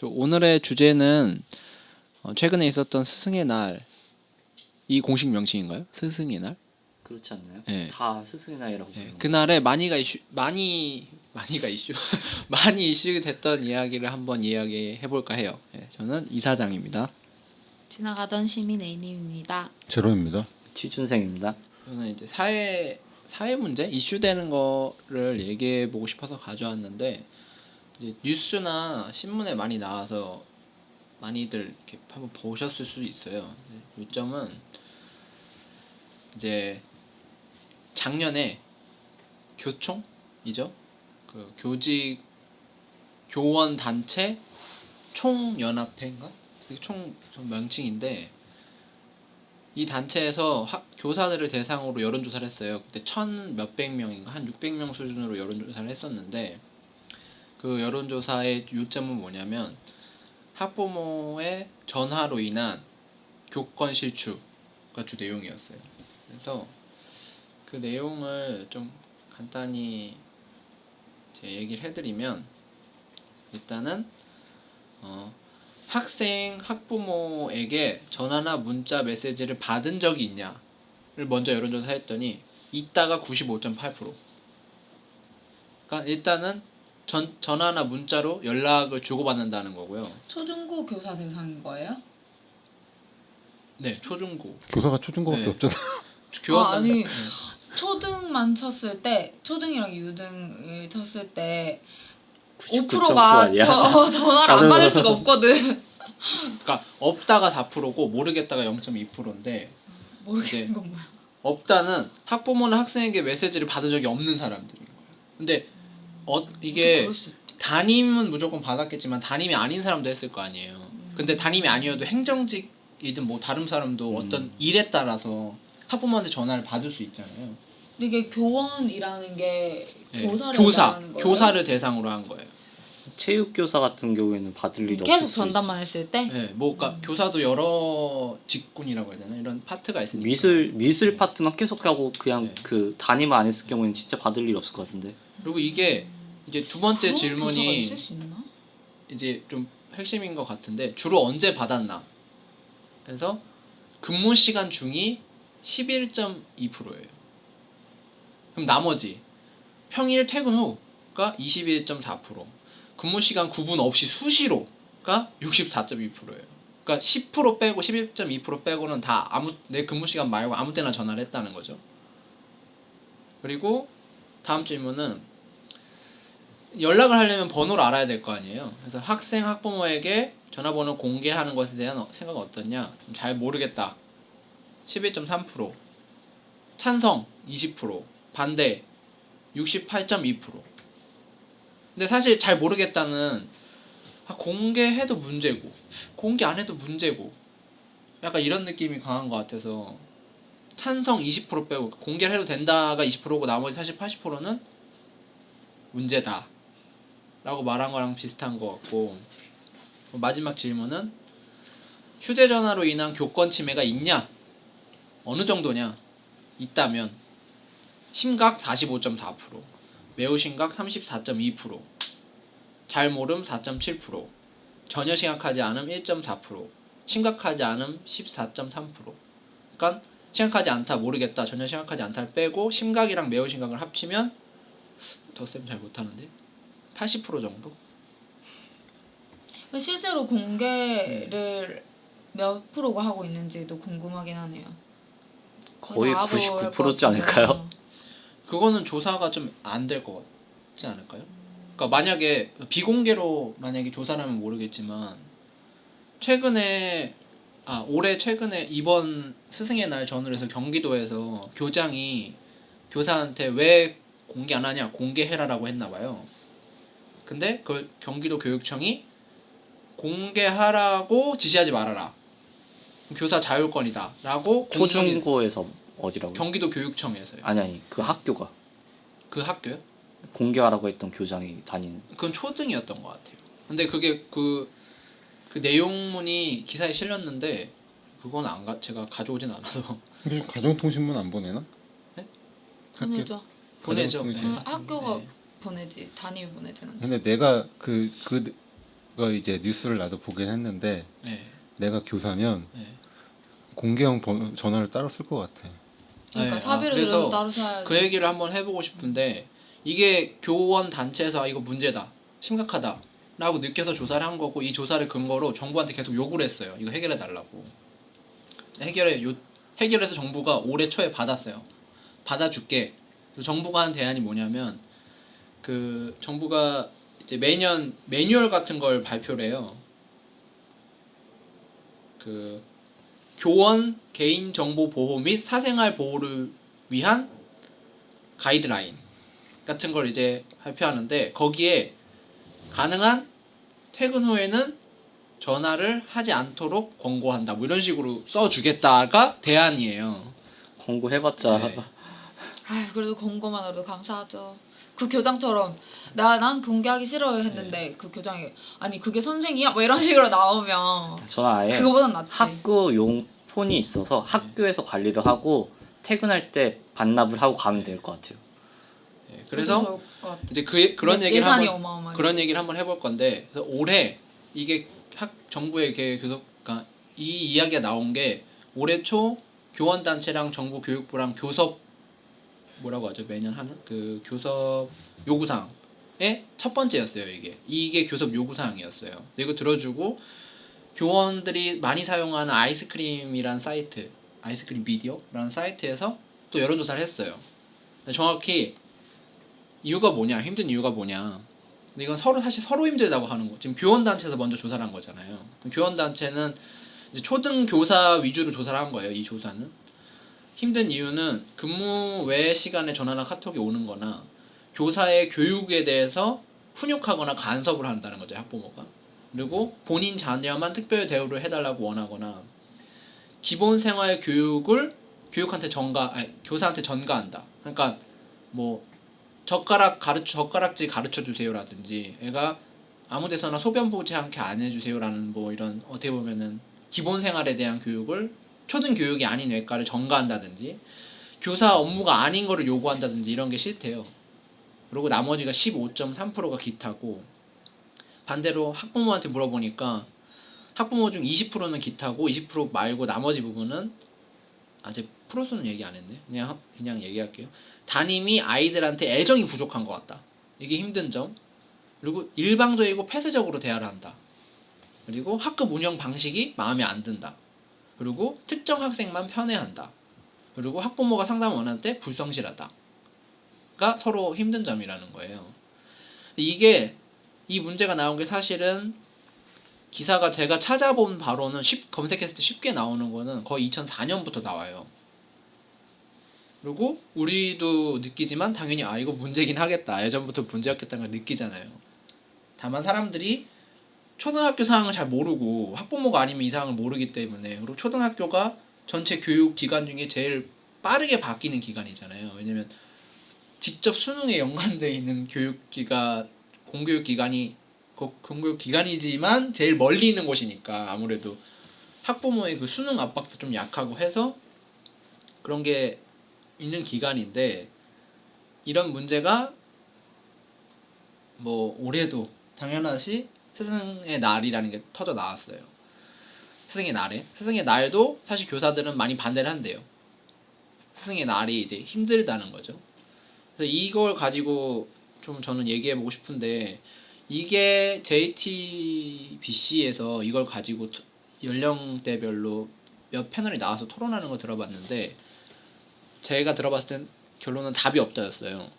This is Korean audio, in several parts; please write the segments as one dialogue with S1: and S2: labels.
S1: 오늘의 주제는 최근에 있었던 스승의 날이 공식 명칭인가요? 스승의 날?
S2: 그렇지 않나요?
S1: 네.
S2: 다 스승의 날이라고
S1: 네.
S2: 부르는
S1: 그날에 많이가 이슈 많이 이슈됐던 이야기를 한번 이야기해 볼까 해요. 네, 저는 이사장입니다.
S3: 지나가던 시민 A님입니다.
S4: 제로입니다.
S2: 취준생입니다.
S1: 저는 이제 사회 문제 이슈되는 거를 얘기해 보고 싶어서 가져왔는데 이제 뉴스나 신문에 많이 나와서 많이들 이렇게 한번 보셨을 수도 있어요. 요점은 이제 작년에 교총이죠. 그 교원 단체 총연합회인가? 총 명칭인데 이 단체에서 교사들을 대상으로 여론조사를 했어요. 그때 몇백 명인가 한 600명 수준으로 여론조사를 했었는데 그 여론조사의 요점은 뭐냐면 학부모의 전화로 인한 교권 실추가 주 내용이었어요. 그래서 그 내용을 좀 간단히 제 얘기를 해드리면 일단은 학부모에게 전화나 문자 메시지를 받은 적이 있냐를 먼저 여론조사했더니 있다가 95.8%. 그러니까 일단은 전화나 문자로 연락을 주고받는다는 거고요.
S3: 초중고 교사 대상인 거예요?
S1: 네, 초중고.
S4: 교사가 초중고밖에
S1: 네.
S4: 없잖아.
S3: 아니 초등만 쳤을 때 초등이랑 유등을 쳤을 때
S2: 99.9
S3: 5%가
S2: 아니야?
S3: 전화를 안 받을 수가 없거든.
S1: 그러니까 없다가 4%고 모르겠다가 0.2%인데
S3: 모르겠는 건 뭐야?
S1: 없다는 학부모는 학생에게 메시지를 받은 적이 없는 사람들인 거예요. 근데 이게
S3: 그럴 수 있지.
S1: 담임은 무조건 받았겠지만 담임이 아닌 사람도 했을 거 아니에요. 근데 담임이 아니어도 행정직이든 뭐 다른 사람도 어떤 일에 따라서 학부모한테 전화를 받을 수 있잖아요.
S3: 근데 이게 교원이라는 게
S1: 네.
S3: 교사를 말하는 거예요?
S1: 교사를 대상으로 한 거예요.
S2: 체육교사 같은 경우에는 받을 일이 없을
S3: 계속
S2: 수
S3: 전담만 했을 때?
S1: 네, 뭐 그러니까 교사도 여러 직군이라고 해야 되나 이런 파트가 있으니까.
S2: 미술 파트만 계속 하고 그냥
S1: 네.
S2: 그 담임을 안 했을 경우에는 진짜 받을 일이 없을 것 같은데.
S1: 그리고 이게 이제 두 번째
S3: 그런 교사가
S1: 질문이
S3: 있을 수 있나?
S1: 이제 좀 핵심인 것 같은데 주로 언제 받았나? 그래서 근무 시간 중이 11.2%예요. 그럼 나머지 평일 퇴근 후가 21.4%, 근무 시간 구분 없이 수시로가 64.2%예요. 그러니까 10% 빼고 11.2% 빼고는 다 내 근무 시간 말고 아무 때나 전화를 했다는 거죠. 그리고 다음 질문은 연락을 하려면 번호를 알아야 될 거 아니에요. 그래서 학부모에게 전화번호 공개하는 것에 대한 생각은 어떠냐? 잘 모르겠다. 11.3%, 찬성 20%, 반대 68.2%. 근데 사실 잘 모르겠다는 공개해도 문제고 공개 안 해도 문제고 약간 이런 느낌이 강한 것 같아서 찬성 20% 빼고 공개를 해도 된다가 20%고 나머지 사실 80%는 문제다 라고 말한 거랑 비슷한 것 같고, 마지막 질문은 휴대전화로 인한 교권 침해가 있냐? 어느 정도냐? 있다면 심각 45.4%, 매우 심각 34.2%, 잘 모름 4.7%, 전혀 심각하지 않음 1.4%, 심각하지 않음 14.3%. 그러니까 심각하지 않다, 모르겠다, 전혀 심각하지 않다를 빼고 심각이랑 매우 심각을 합치면 덧셈 잘 못하는데 80% 정도?
S3: 실제로 공개를 몇 프로가 하고 있는지도 궁금하긴 하네요.
S2: 거의
S3: 나도
S2: 99%지
S3: 할 것 같은데.
S2: 않을까요?
S1: 그거는 조사가 좀 안 될 것 같지 않을까요? 그러니까 만약에 비공개로 만약에 조사를 하면 모르겠지만 올해 최근에 이번 스승의 날 전후로 해서 경기도에서 교장이 교사한테 왜 공개 안 하냐 공개해라라고 했나 봐요. 근데 그 경기도 교육청이 공개하라고 지시하지 말아라. 교사 자율권이다 라고
S2: 초중고에서 어디라고?
S1: 경기도 교육청에서요.
S2: 아니 그 학교가
S1: 그 학교요?
S2: 공개하라고 했던 교장이 다니는.
S1: 그건 초등이었던 것 같아요. 근데 그게 그 내용문이 기사에 실렸는데 그건 제가 가져오진 않아서.
S4: 요즘 가정통신문 안 보내나?
S1: 네?
S3: 보내죠.
S1: 보내죠.
S4: 가정통신.
S3: 학교가
S1: 네.
S3: 보내지 담임이 보내진 않죠.
S4: 근데 내가 이제 뉴스를 나도 보긴 했는데
S1: 네.
S4: 내가 교사면
S1: 네.
S4: 공개형 전화를 따로 쓸 것 같아.
S3: 그러니까
S1: 네,
S3: 사비를
S1: 그래서
S3: 들여서 따로 사야지.
S1: 그 얘기를 한번 해보고 싶은데 이게 교원 단체에서 이거 문제다, 심각하다 라고 느껴서 조사를 한 거고, 이 조사를 근거로 정부한테 계속 요구를 했어요. 이거 해결해 달라고. 해결해서 정부가 올해 초에 받았어요. 받아줄게. 그래서 정부가 한 대안이 뭐냐면, 그 정부가 이제 매년 매뉴얼 같은 걸 발표를 해요. 그 교원 개인정보 보호 및 사생활 보호를 위한 가이드라인 같은 걸 이제 발표하는데, 거기에 가능한 퇴근 후에는 전화를 하지 않도록 권고한다, 뭐 이런 식으로 써주겠다가 대안이에요.
S2: 공고해봤자
S1: 네.
S3: 아유, 그래도 공고만으로도 감사하죠. 그 교장처럼 난 공개하기 싫어요 했는데 그 교장이 아니 그게 선생이야? 뭐 이런 식으로 나오면
S2: 저는 아예
S3: 그거보단 낫지.
S2: 학교용 폰이 있어서 학교에서 관리를 하고 퇴근할 때 반납을 하고 가면 될 것 같아요.
S1: 네,
S3: 그래도
S1: 그래서
S3: 좋을 것 같아.
S1: 이제 그런 얘기를
S3: 예산이
S1: 한번
S3: 어마어마하니까.
S1: 그런 얘기를 한번 해볼 건데, 그래서 올해 이게 정부의 그러니까 이 이야기가 나온 게 올해 초 교원 단체랑 정부 교육부랑 교섭, 뭐라고 하죠, 매년 하는 그 교섭 요구사항의 첫 번째였어요. 이게 교섭 요구사항이었어요. 이거 들어주고 교원들이 많이 사용하는 아이스크림이란 사이트, 아이스크림 미디어라는 사이트에서 또 여론조사를 했어요. 정확히 이유가 뭐냐, 힘든 이유가 뭐냐. 근데 이건 사실 서로 힘들다고 하는 거. 지금 교원단체에서 먼저 조사를 한 거잖아요. 교원단체는 이제 초등 교사 위주로 조사를 한 거예요. 이 조사는. 힘든 이유는 근무 외 시간에 전화나 카톡이 오는 거나 교사의 교육에 대해서 훈육하거나 간섭을 한다는 거죠, 학부모가. 그리고 본인 자녀만 특별 대우를 해달라고 원하거나 기본 생활 교육을 교사한테 전가한다. 그러니까 뭐 젓가락질 가르쳐 주세요라든지, 애가 아무 데서나 소변 보지 않게 안 해주세요라는 뭐 이런, 어떻게 보면은 기본 생활에 대한 교육을 초등 교육이 아닌 외과를 전가한다든지, 교사 업무가 아닌 거를 요구한다든지 이런 게 싫대요. 그리고 나머지가 15.3%가 기타고, 반대로 학부모한테 물어보니까 학부모 중 20%는 기타고 20% 말고 나머지 부분은 아직 프로수는 얘기 안 했네. 그냥 얘기할게요. 담임이 아이들한테 애정이 부족한 것 같다. 이게 힘든 점. 그리고 일방적이고 폐쇄적으로 대화를 한다. 그리고 학급 운영 방식이 마음에 안 든다. 그리고 특정 학생만 편애한다. 그리고 학부모가 상담을 원할 때 불성실하다. 가 서로 힘든 점이라는 거예요. 이 문제가 나온 게 사실은 기사가 제가 찾아본 바로는 검색했을 때 쉽게 나오는 거는 거의 2004년부터 나와요. 그리고 우리도 느끼지만 당연히 이거 문제긴 하겠다, 예전부터 문제였겠다는 걸 느끼잖아요. 다만 사람들이 초등학교 상황을 잘 모르고 학부모가 아니면 이 상황을 모르기 때문에, 그리고 초등학교가 전체 교육 기간 중에 제일 빠르게 바뀌는 기간이잖아요. 왜냐면 직접 수능에 연관되어 있는 공교육 기간이지만 제일 멀리 있는 곳이니까 아무래도 학부모의 그 수능 압박도 좀 약하고 해서 그런 게 있는 기간인데, 이런 문제가 뭐 올해도 당연하시 스승의 날이라는 게 터져 나왔어요. 스승의 날도 사실 교사들은 많이 반대를 한대요. 스승의 날이 이제 힘들다는 거죠. 그래서 이걸 가지고 좀 저는 얘기해보고 싶은데, 이게 JTBC에서 이걸 가지고 연령대별로 몇 패널이 나와서 토론하는 거 들어봤는데, 제가 들어봤을 땐 결론은 답이 없다였어요.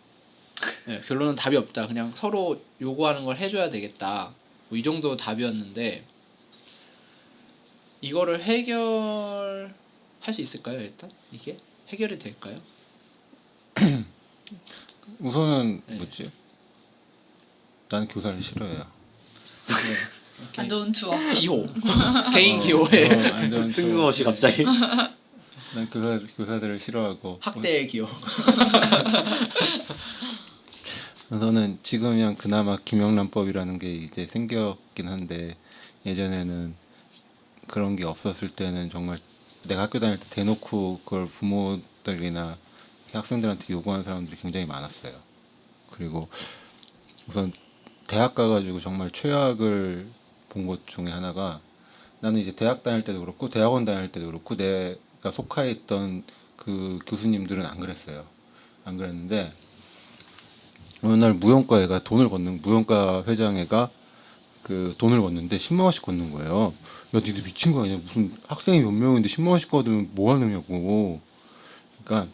S1: 네, 결론은 답이 없다. 그냥 서로 요구하는 걸 해줘야 되겠다. 뭐 이 정도 답이었는데, 이거를 해결할 수 있을까요? 일단 이게 해결이 될까요?
S4: 우선은
S1: 네.
S4: 뭐지? 나는 교사를 싫어해요.
S1: 네. 이렇게
S3: 안 좋은 추억.
S1: 기호 개인 기호에
S4: 완전
S2: 뜬금없이 갑자기
S4: 난 교사들을 싫어하고
S1: 학대의 기호.
S4: 우선은 지금이야 그나마 김영란법이라는 게 이제 생겼긴 한데, 예전에는 그런 게 없었을 때는 정말 내가 학교 다닐 때 대놓고 그걸 부모들이나 학생들한테 요구하는 사람들이 굉장히 많았어요. 그리고 우선 대학 가가지고 정말 최악을 본 것 중에 하나가 나는 이제 대학 다닐 때도 그렇고 대학원 다닐 때도 그렇고 내가 속해 있던 그 교수님들은 안 그랬어요. 안 그랬는데 어느 날 무용과 애가 무용과 회장 애가 그 돈을 걷는데 10만 원씩 걷는 거예요. 야, 니들 미친 거 아니야? 무슨 학생이 몇 명인데 10만 원씩 걷으면 뭐 하느냐고. 그러니까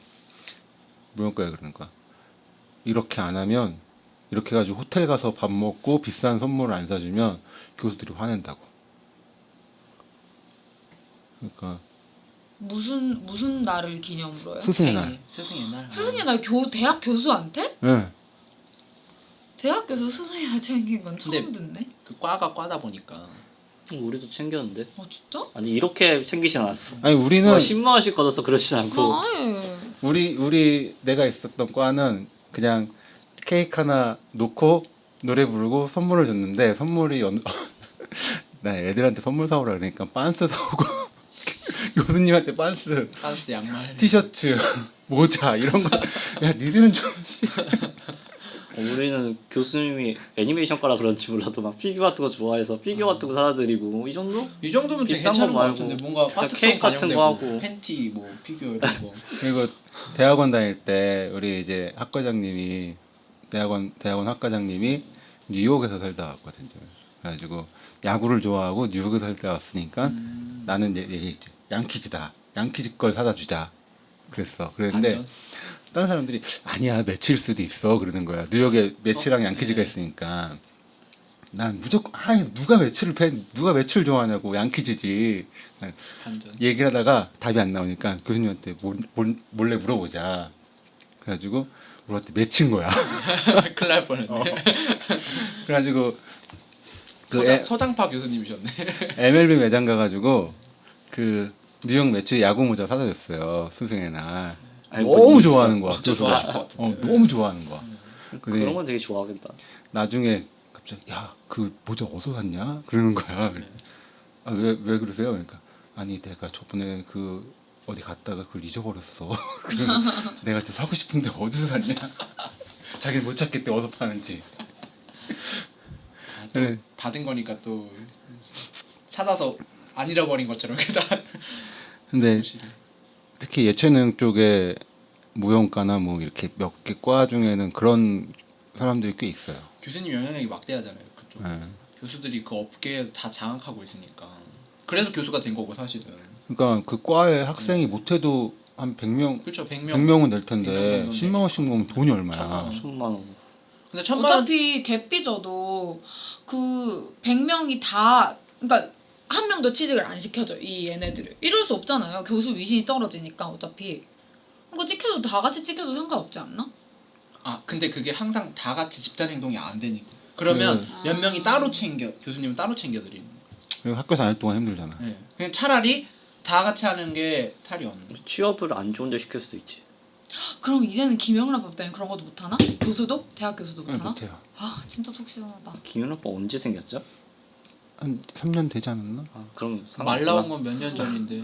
S4: 무용과에 그러는 거야. 이렇게 안 하면 이렇게 해가지고 호텔 가서 밥 먹고 비싼 선물을 안 사주면 교수들이 화낸다고. 그러니까
S3: 무슨 날을 기념으로 해요?
S4: 스승의 날.
S1: 스승의 날.
S3: 스승의 날 대학 교수한테?
S4: 네.
S3: 대학 교수 스승의 날 챙긴 건 처음
S1: 근데-
S3: 듣네.
S1: 그 과가 과다 보니까
S2: 우리도 챙겼는데.
S3: 진짜?
S2: 아니 이렇게 챙기진 않았어.
S4: 아니 우리는
S2: 10만 원씩 걷어서 그러진 않고.
S3: 아예.
S4: 우리 내가 있었던 과는 그냥 케이크 하나 놓고 노래 부르고 선물을 줬는데 선물이 나 애들한테 선물 사오라 그러니까 빤스 사오고 교수님한테 빤스,
S1: 빤스 양말.
S4: 티셔츠, 모자 이런 거. 야 니들은 좀
S2: 우리는 교수님이 애니메이션과라 그런지 몰라도 막 피규어 같은 거 좋아해서 피규어 같은 거 사다 드리고 이 정도?
S1: 이 정도면 되게
S2: 비싼
S1: 괜찮은
S2: 거
S1: 것
S2: 말고
S1: 같은데 뭔가
S2: 그냥
S1: 까트성
S2: 케이크 같은 거
S1: 반영되고
S2: 하고.
S1: 팬티 뭐 피규어 이런 거.
S4: 그리고 대학원 다닐 때 우리 이제 학과장님이 대학원 학과장님이 뉴욕에서 살다 왔거든요. 그래가지고 야구를 좋아하고 뉴욕에 살다 왔으니까 나는 이제 얘기했지. 양키즈다. 양키즈 걸 사다 주자. 그랬는데
S1: 완전.
S4: 다른 사람들이 아니야 매치일 수도 있어 그러는 거야. 뉴욕에 매치랑 양키즈가 있으니까 난 무조건 누가 매치를 좋아하냐고 양키즈지.
S1: 반전.
S4: 얘기를 하다가 답이 안 나오니까 교수님한테 몰래 물어보자. 그래가지고 물어봤더니 매치인 거야.
S1: 큰일 날 뻔했네.
S4: 그래가지고 그
S1: 서장파 교수님이셨네.
S4: MLB 매장 가가지고 그 뉴욕 매치 야구 모자 사다 줬어요. 스승의 날.
S2: 알고
S4: 너무
S2: 있어.
S4: 좋아하는 거야.
S1: 진짜
S4: 교수가.
S1: 좋아하실 것 같은데.
S4: 너무 좋아하는 거야. 근데
S2: 그런 건 되게 좋아하겠다.
S4: 나중에 갑자기 야 그 모자 어디서 샀냐? 그러는 거야. 아, 왜 그러세요? 그러니까 아니 내가 저번에 그 어디 갔다가 그걸 잊어버렸어. 그래서 내가 또 사고 싶은데 어디서 샀냐? 자기는 못 찾겠대 어디서 파는지.
S1: 또
S4: 그래.
S1: 받은 거니까 또 사다서 안 잃어버린 것처럼 다.
S4: 근데 특히 예체능 쪽에 무용과나 뭐 이렇게 몇 개 과 중에는 그런 사람들이 꽤 있어요.
S1: 교수님 영향력이 막대하잖아요. 그쪽.
S4: 네.
S1: 교수들이 그 업계에서 다 장악하고 있으니까. 그래서 교수가 된 거고 사실은.
S4: 그러니까 그 과에 학생이 못해도 한 100명,
S1: 그렇죠. 100명.
S4: 100명은 낼
S1: 100명
S4: 텐데
S1: 정도는
S4: 10만 원씩 모으면 돈이 얼마야?
S2: 1000만 원.
S1: 근데 1000만 원
S3: 어차피 갭 삐져도 그 100명이 다 그러니까 한 명도 취직을 안 시켜줘 이 얘네들을 이럴 수 없잖아요. 교수 위신이 떨어지니까 어차피 그거 찍혀도 다 같이 찍혀도 상관없지 않나?
S1: 근데 그게 항상 다 같이 집단 행동이 안 되니까. 그러면 몇 명이 따로 교수님은 따로 챙겨 드리는 거예요.
S4: 그리고 학교 다닐 동안 힘들잖아.
S1: 네. 그냥 차라리 다 같이 하는 게 탈이 없는 거예요.
S2: 취업을 안 좋은 데 시킬 수도 있지.
S3: 그럼 이제는 김영란법 때문에 그런 것도 못하나? 교수도? 대학 교수도
S4: 네,
S3: 못하나?
S4: 못해요.
S3: 아 진짜 속 시원하다.
S2: 김윤아빠 언제 생겼죠?
S4: 한 3년 되지 않았나?
S2: 그럼
S1: 말 나온 건 몇 년 전인데.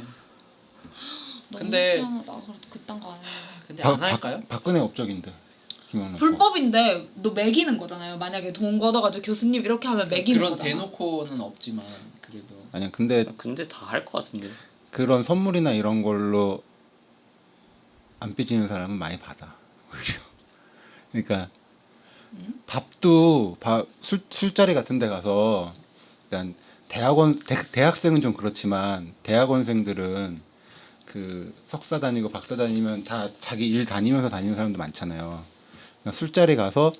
S3: 너무
S1: 근데-
S3: 속 시원하다. 그래도 그딴 거 안 해.
S1: 근데 안 할까요?
S4: 박근혜 업적인데 김영란.
S3: 불법인데 너 매기는 거잖아요. 만약에 돈 걷어가지고 교수님 이렇게 하면 매기는
S1: 그런
S3: 거잖아.
S1: 대놓고는 없지만 그래도
S4: 아니야. 근데
S2: 근데 다 할 것 같은데.
S4: 그런 선물이나 이런 걸로 안 삐지는 사람은 많이 받아. 오히려. 그러니까 밥도 술자리 같은 데 가서 일단 대학생은 좀 그렇지만 대학원생들은 그 석사 다니고 박사 다니면 다 자기 일 다니면서 다니는 사람도 많잖아요. 그냥 술자리 가서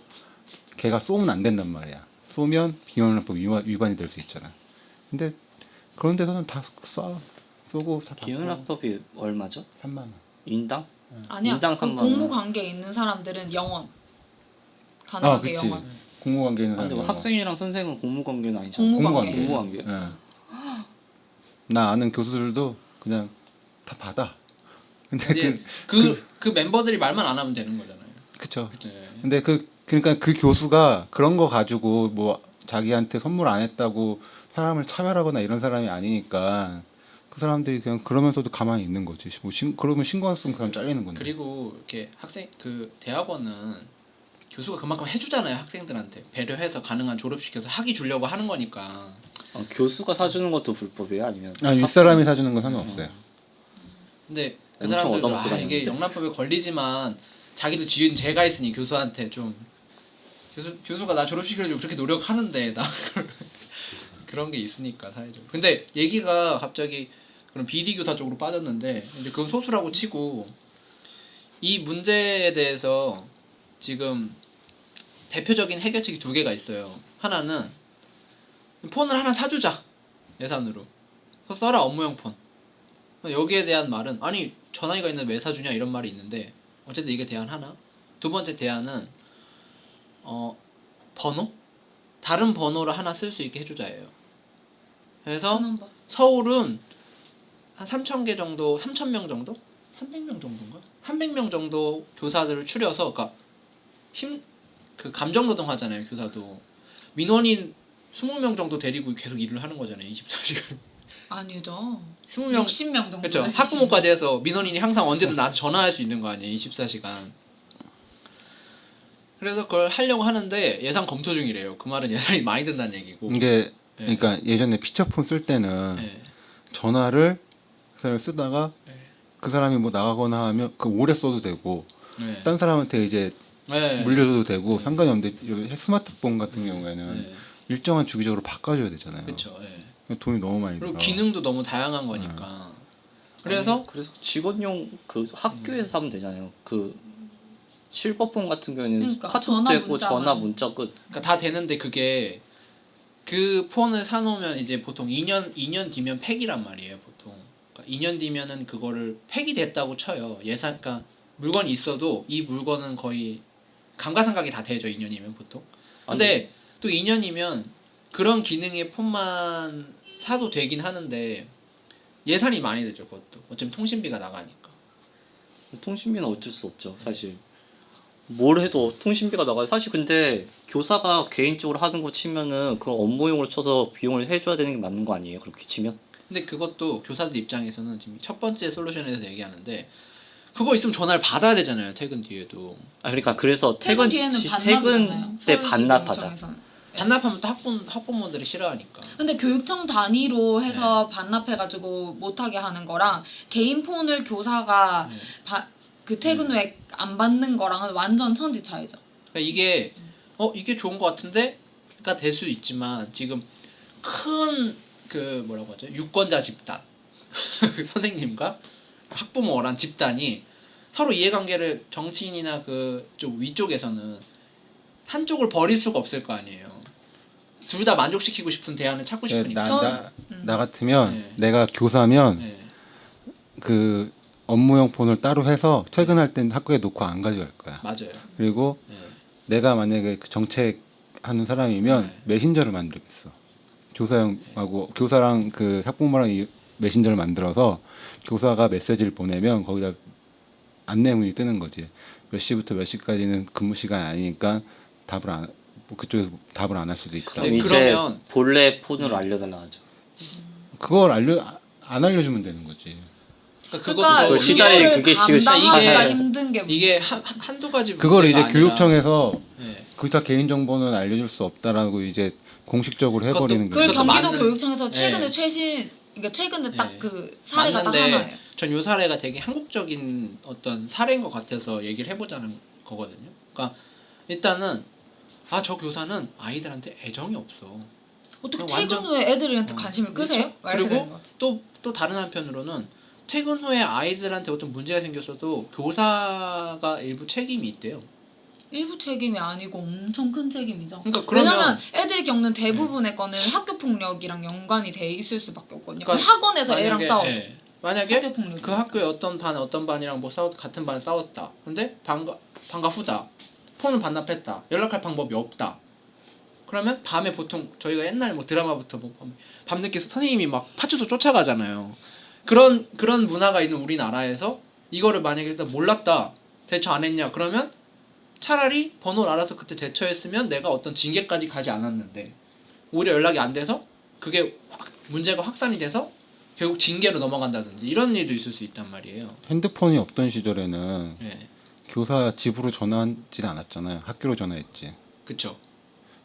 S4: 걔가 쏘면 안 된단 말이야. 쏘면 비영란법 위반이 될 수 있잖아. 근데 그런 데서는 다 쏘고 다 받고
S2: 김윤아법이 얼마죠?
S4: 3만 원.
S2: 인당?
S3: 아니야.
S2: 인당
S3: 그
S2: 3만
S3: 공무
S2: 원.
S3: 관계에 있는 사람들은 영원.
S4: 아,
S3: 가능하게
S4: 그치.
S3: 영원.
S4: 공무관계 있는
S2: 근데
S4: 사람.
S2: 뭐 학생이랑 선생은 공무 관계는 아니잖아.
S3: 공무
S4: 공무관계.
S3: 관계.
S2: 공무 관계.
S4: 예. 나 아는 교수들도 그냥 다 받아. 근데
S1: 이제 그 멤버들이 말만 안 하면 되는 거잖아요.
S4: 그쵸.
S1: 네.
S4: 근데 그러니까 그 교수가 그런 거 가지고 뭐 자기한테 선물 안 했다고 사람을 차별하거나 이런 사람이 아니니까 그 사람들이 그냥 그러면서도 가만히 있는 거지. 뭐 그러면 신고할 수 있는 사람 잘리는 건데.
S1: 그리고 이렇게 대학원은 교수가 그만큼 해주잖아요 학생들한테 배려해서 가능한 졸업시켜서 학위 주려고 하는 거니까
S2: 교수가 사주는 것도 불법이에요? 아니면
S4: 윗사람이 사주는 건 상관없어요.
S1: 근데 그
S2: 엄청
S1: 사람들도
S2: 얻어먹고
S1: 이게
S2: 다니는데.
S1: 영란법에 걸리지만 자기도 지은 죄가 있으니 교수한테 좀 교수가 나 졸업시키려고 그렇게 노력하는데 나 그런 게 있으니까 사회적으로. 근데 얘기가 갑자기 그런 비리 교사 쪽으로 빠졌는데 이제 그건 소수라고 치고 이 문제에 대해서 지금 대표적인 해결책이 두 개가 있어요. 하나는 폰을 하나 사주자 예산으로. 그래서 써라 업무용 폰. 여기에 대한 말은 아니 전화기가 있는데 왜 사주냐 이런 말이 있는데 어쨌든 이게 대안 하나. 두 번째 대안은 번호? 다른 번호를 하나 쓸 수 있게 해주자예요. 그래서
S3: 전원번.
S1: 서울은 한 3,000개 정도, 3,000명 정도? 300명 정도인가? 300명 정도 교사들을 추려서 그러니까 그 감정노동 하잖아요, 교사도. 민원인 20명 정도 데리고 계속 일을 하는 거잖아요, 24시간.
S3: 아니죠.
S1: 20명
S3: 60명 정도.
S1: 그렇죠. 학부모까지 해서 민원인이 항상 언제든 나한테 전화할 수 있는 거 아니에요, 24시간. 그래서 그걸 하려고 하는데 예산 검토 중이래요. 그 말은 예산이 많이 든다는 얘기고.
S4: 이게 그러니까 예전에 피처폰 쓸 때는
S1: 네.
S4: 전화를 그 사람이 쓰다가
S1: 네.
S4: 그 사람이 뭐 나가거나 하면 그 오래 써도 되고
S1: 네.
S4: 딴 사람한테 이제
S1: 네.
S4: 물려줘도 되고 상관이 없는데 이런 스마트폰 같은 경우에는
S1: 네.
S4: 일정한 주기적으로 바꿔줘야 되잖아요.
S1: 그렇죠. 네.
S4: 돈이 너무 많이 들어.
S1: 그리고 기능도 너무 다양한 거니까. 그래서
S2: 그래서 직원용 그 학교에서 사면 되잖아요. 그 실버폰 같은 경우에는
S3: 그러니까,
S2: 카톡
S3: 전화,
S2: 되고
S3: 문자만.
S2: 전화 문자 끝.
S1: 그러니까 다 되는데 그게 그 폰을 사놓으면 이제 보통 2년 뒤면 폐기란 말이에요, 보통. 그러니까 2년 뒤면은 그거를 폐기됐다고 쳐요. 예산, 그러니까 물건이 있어도 이 물건은 거의 감가상각이 다 되죠, 2년이면 보통. 근데 또 2년이면 그런 기능의 폰만 사도 되긴 하는데 예산이 많이 되죠, 그것도. 어차피 통신비가 나가니까.
S2: 통신비는 어쩔 수 없죠, 사실. 뭘 해도 통신비가 나가요. 사실 근데 교사가 개인적으로 하는 거 치면은 그런 업무용으로 쳐서 비용을 해줘야 되는 게 맞는 거 아니에요? 그렇게 치면?
S1: 근데 그것도 교사들 입장에서는 지금 첫 번째 솔루션에서 얘기하는데 그거 있으면 전화를 받아야 되잖아요, 퇴근 뒤에도.
S2: 아 그러니까 그래서
S3: 퇴근
S2: 퇴근
S3: 뒤에는
S2: 퇴근
S3: 반납이잖아요.
S2: 때
S3: 서울시
S2: 반납하자.
S3: 교육청에서는.
S1: 반납하면 또 학부모들이 싫어하니까.
S3: 근데 교육청 단위로
S1: 네.
S3: 해서 반납해가지고 못하게 하는 거랑 개인 폰을 교사가
S1: 네.
S3: 그 퇴근 후에 안 받는 거랑은 완전 천지 차이죠.
S1: 그러니까 이게 좋은 것 같은데가 될 수 있지만 지금 큰 그 뭐라고 하죠, 유권자 집단 선생님과 학부모란 집단이 서로 이해관계를 정치인이나 그쪽 위쪽에서는 한쪽을 버릴 수가 없을 거 아니에요. 둘 다 만족시키고 싶은 대안을 찾고 싶으니까.
S4: 나 같으면
S1: 네.
S4: 내가 교사면
S1: 네.
S4: 그 업무용 폰을 따로 해서 퇴근할 땐 학교에 놓고 안 가져갈 거야.
S1: 맞아요.
S4: 그리고
S1: 네.
S4: 내가 만약에 그 정책하는 사람이면
S1: 네.
S4: 메신저를 만들겠어. 교사형하고 교사랑 그 학부모랑 이 메신저를 만들어서 교사가 메시지를 보내면 거기다 안내문이 뜨는 거지. 몇 시부터 몇 시까지는 근무 시간 아니니까 그쪽에서 답을 안 할 수도 있다.
S2: 그럼
S1: 네,
S2: 이제
S1: 그러면-
S2: 본래 폰으로 알려달라 하죠.
S4: 그걸 안 알려주면 되는 거지.
S1: 그러니까
S3: 그러니까
S1: 그것도
S2: 시간이
S3: 이거를
S2: 그게 지금
S3: 감당하기가
S1: 이게-
S3: 힘든 게
S1: 이게 한두 가지
S4: 그걸 이제
S1: 문제가 아니라-
S4: 교육청에서
S1: 네.
S4: 교사 개인 정보는 알려줄 수 없다라고 이제 공식적으로 해버리는
S3: 그걸
S1: 그것도
S4: 거예요.
S3: 경기도
S1: 맞는-
S3: 교육청에서 최근에
S1: 네.
S3: 그러니까 최근에
S1: 네.
S3: 딱 그 사례가 딱
S1: 맞는데
S3: 하나예요.
S1: 전 요 사례가 되게 한국적인 어떤 사례인 것 같아서 얘기를 해보자는 거거든요. 그러니까 일단은 저 교사는 아이들한테 애정이 없어.
S3: 어떻게
S1: 그냥
S3: 퇴근
S1: 완전-
S3: 후에 애들한테 관심을 끄세요?
S1: 그렇죠?
S3: 막 이렇게 되는
S1: 그리고
S3: 거.
S1: 또 다른 한편으로는 퇴근 후에 아이들한테 어떤 문제가 생겼어도 교사가 일부 책임이 있대요.
S3: 일부 책임이 아니고 엄청 큰 책임이죠.
S1: 그러니까 그러면
S3: 왜냐면 애들이 겪는 대부분의 거는 학교 폭력이랑 연관이 돼 있을 수밖에 없거든요.
S1: 그러니까
S3: 학원에서 애랑
S1: 만약에-
S3: 싸워.
S1: 예. 만약에
S3: 학교 폭력.
S1: 그 학교에 어떤 반이랑 뭐 같은 반 싸웠다. 근데 반가 후다. 폰을 반납했다. 연락할 방법이 없다. 그러면 밤에 보통 저희가 옛날 뭐 드라마부터 뭐 밤늦게 선생님이 막 파출소 쫓아가잖아요. 그런 문화가 있는 우리나라에서 이거를 만약에 일단 몰랐다. 대처 안 했냐. 그러면 차라리 번호를 알아서 그때 대처했으면 내가 어떤 징계까지 가지 않았는데 오히려 연락이 안 돼서 그게 문제가 확산이 돼서 결국 징계로 넘어간다든지 이런 일도 있을 수 있단 말이에요.
S4: 핸드폰이 없던 시절에는
S1: 예,
S4: 교사 집으로 전화하진 않았잖아요. 학교로 전화했지.
S1: 그쵸,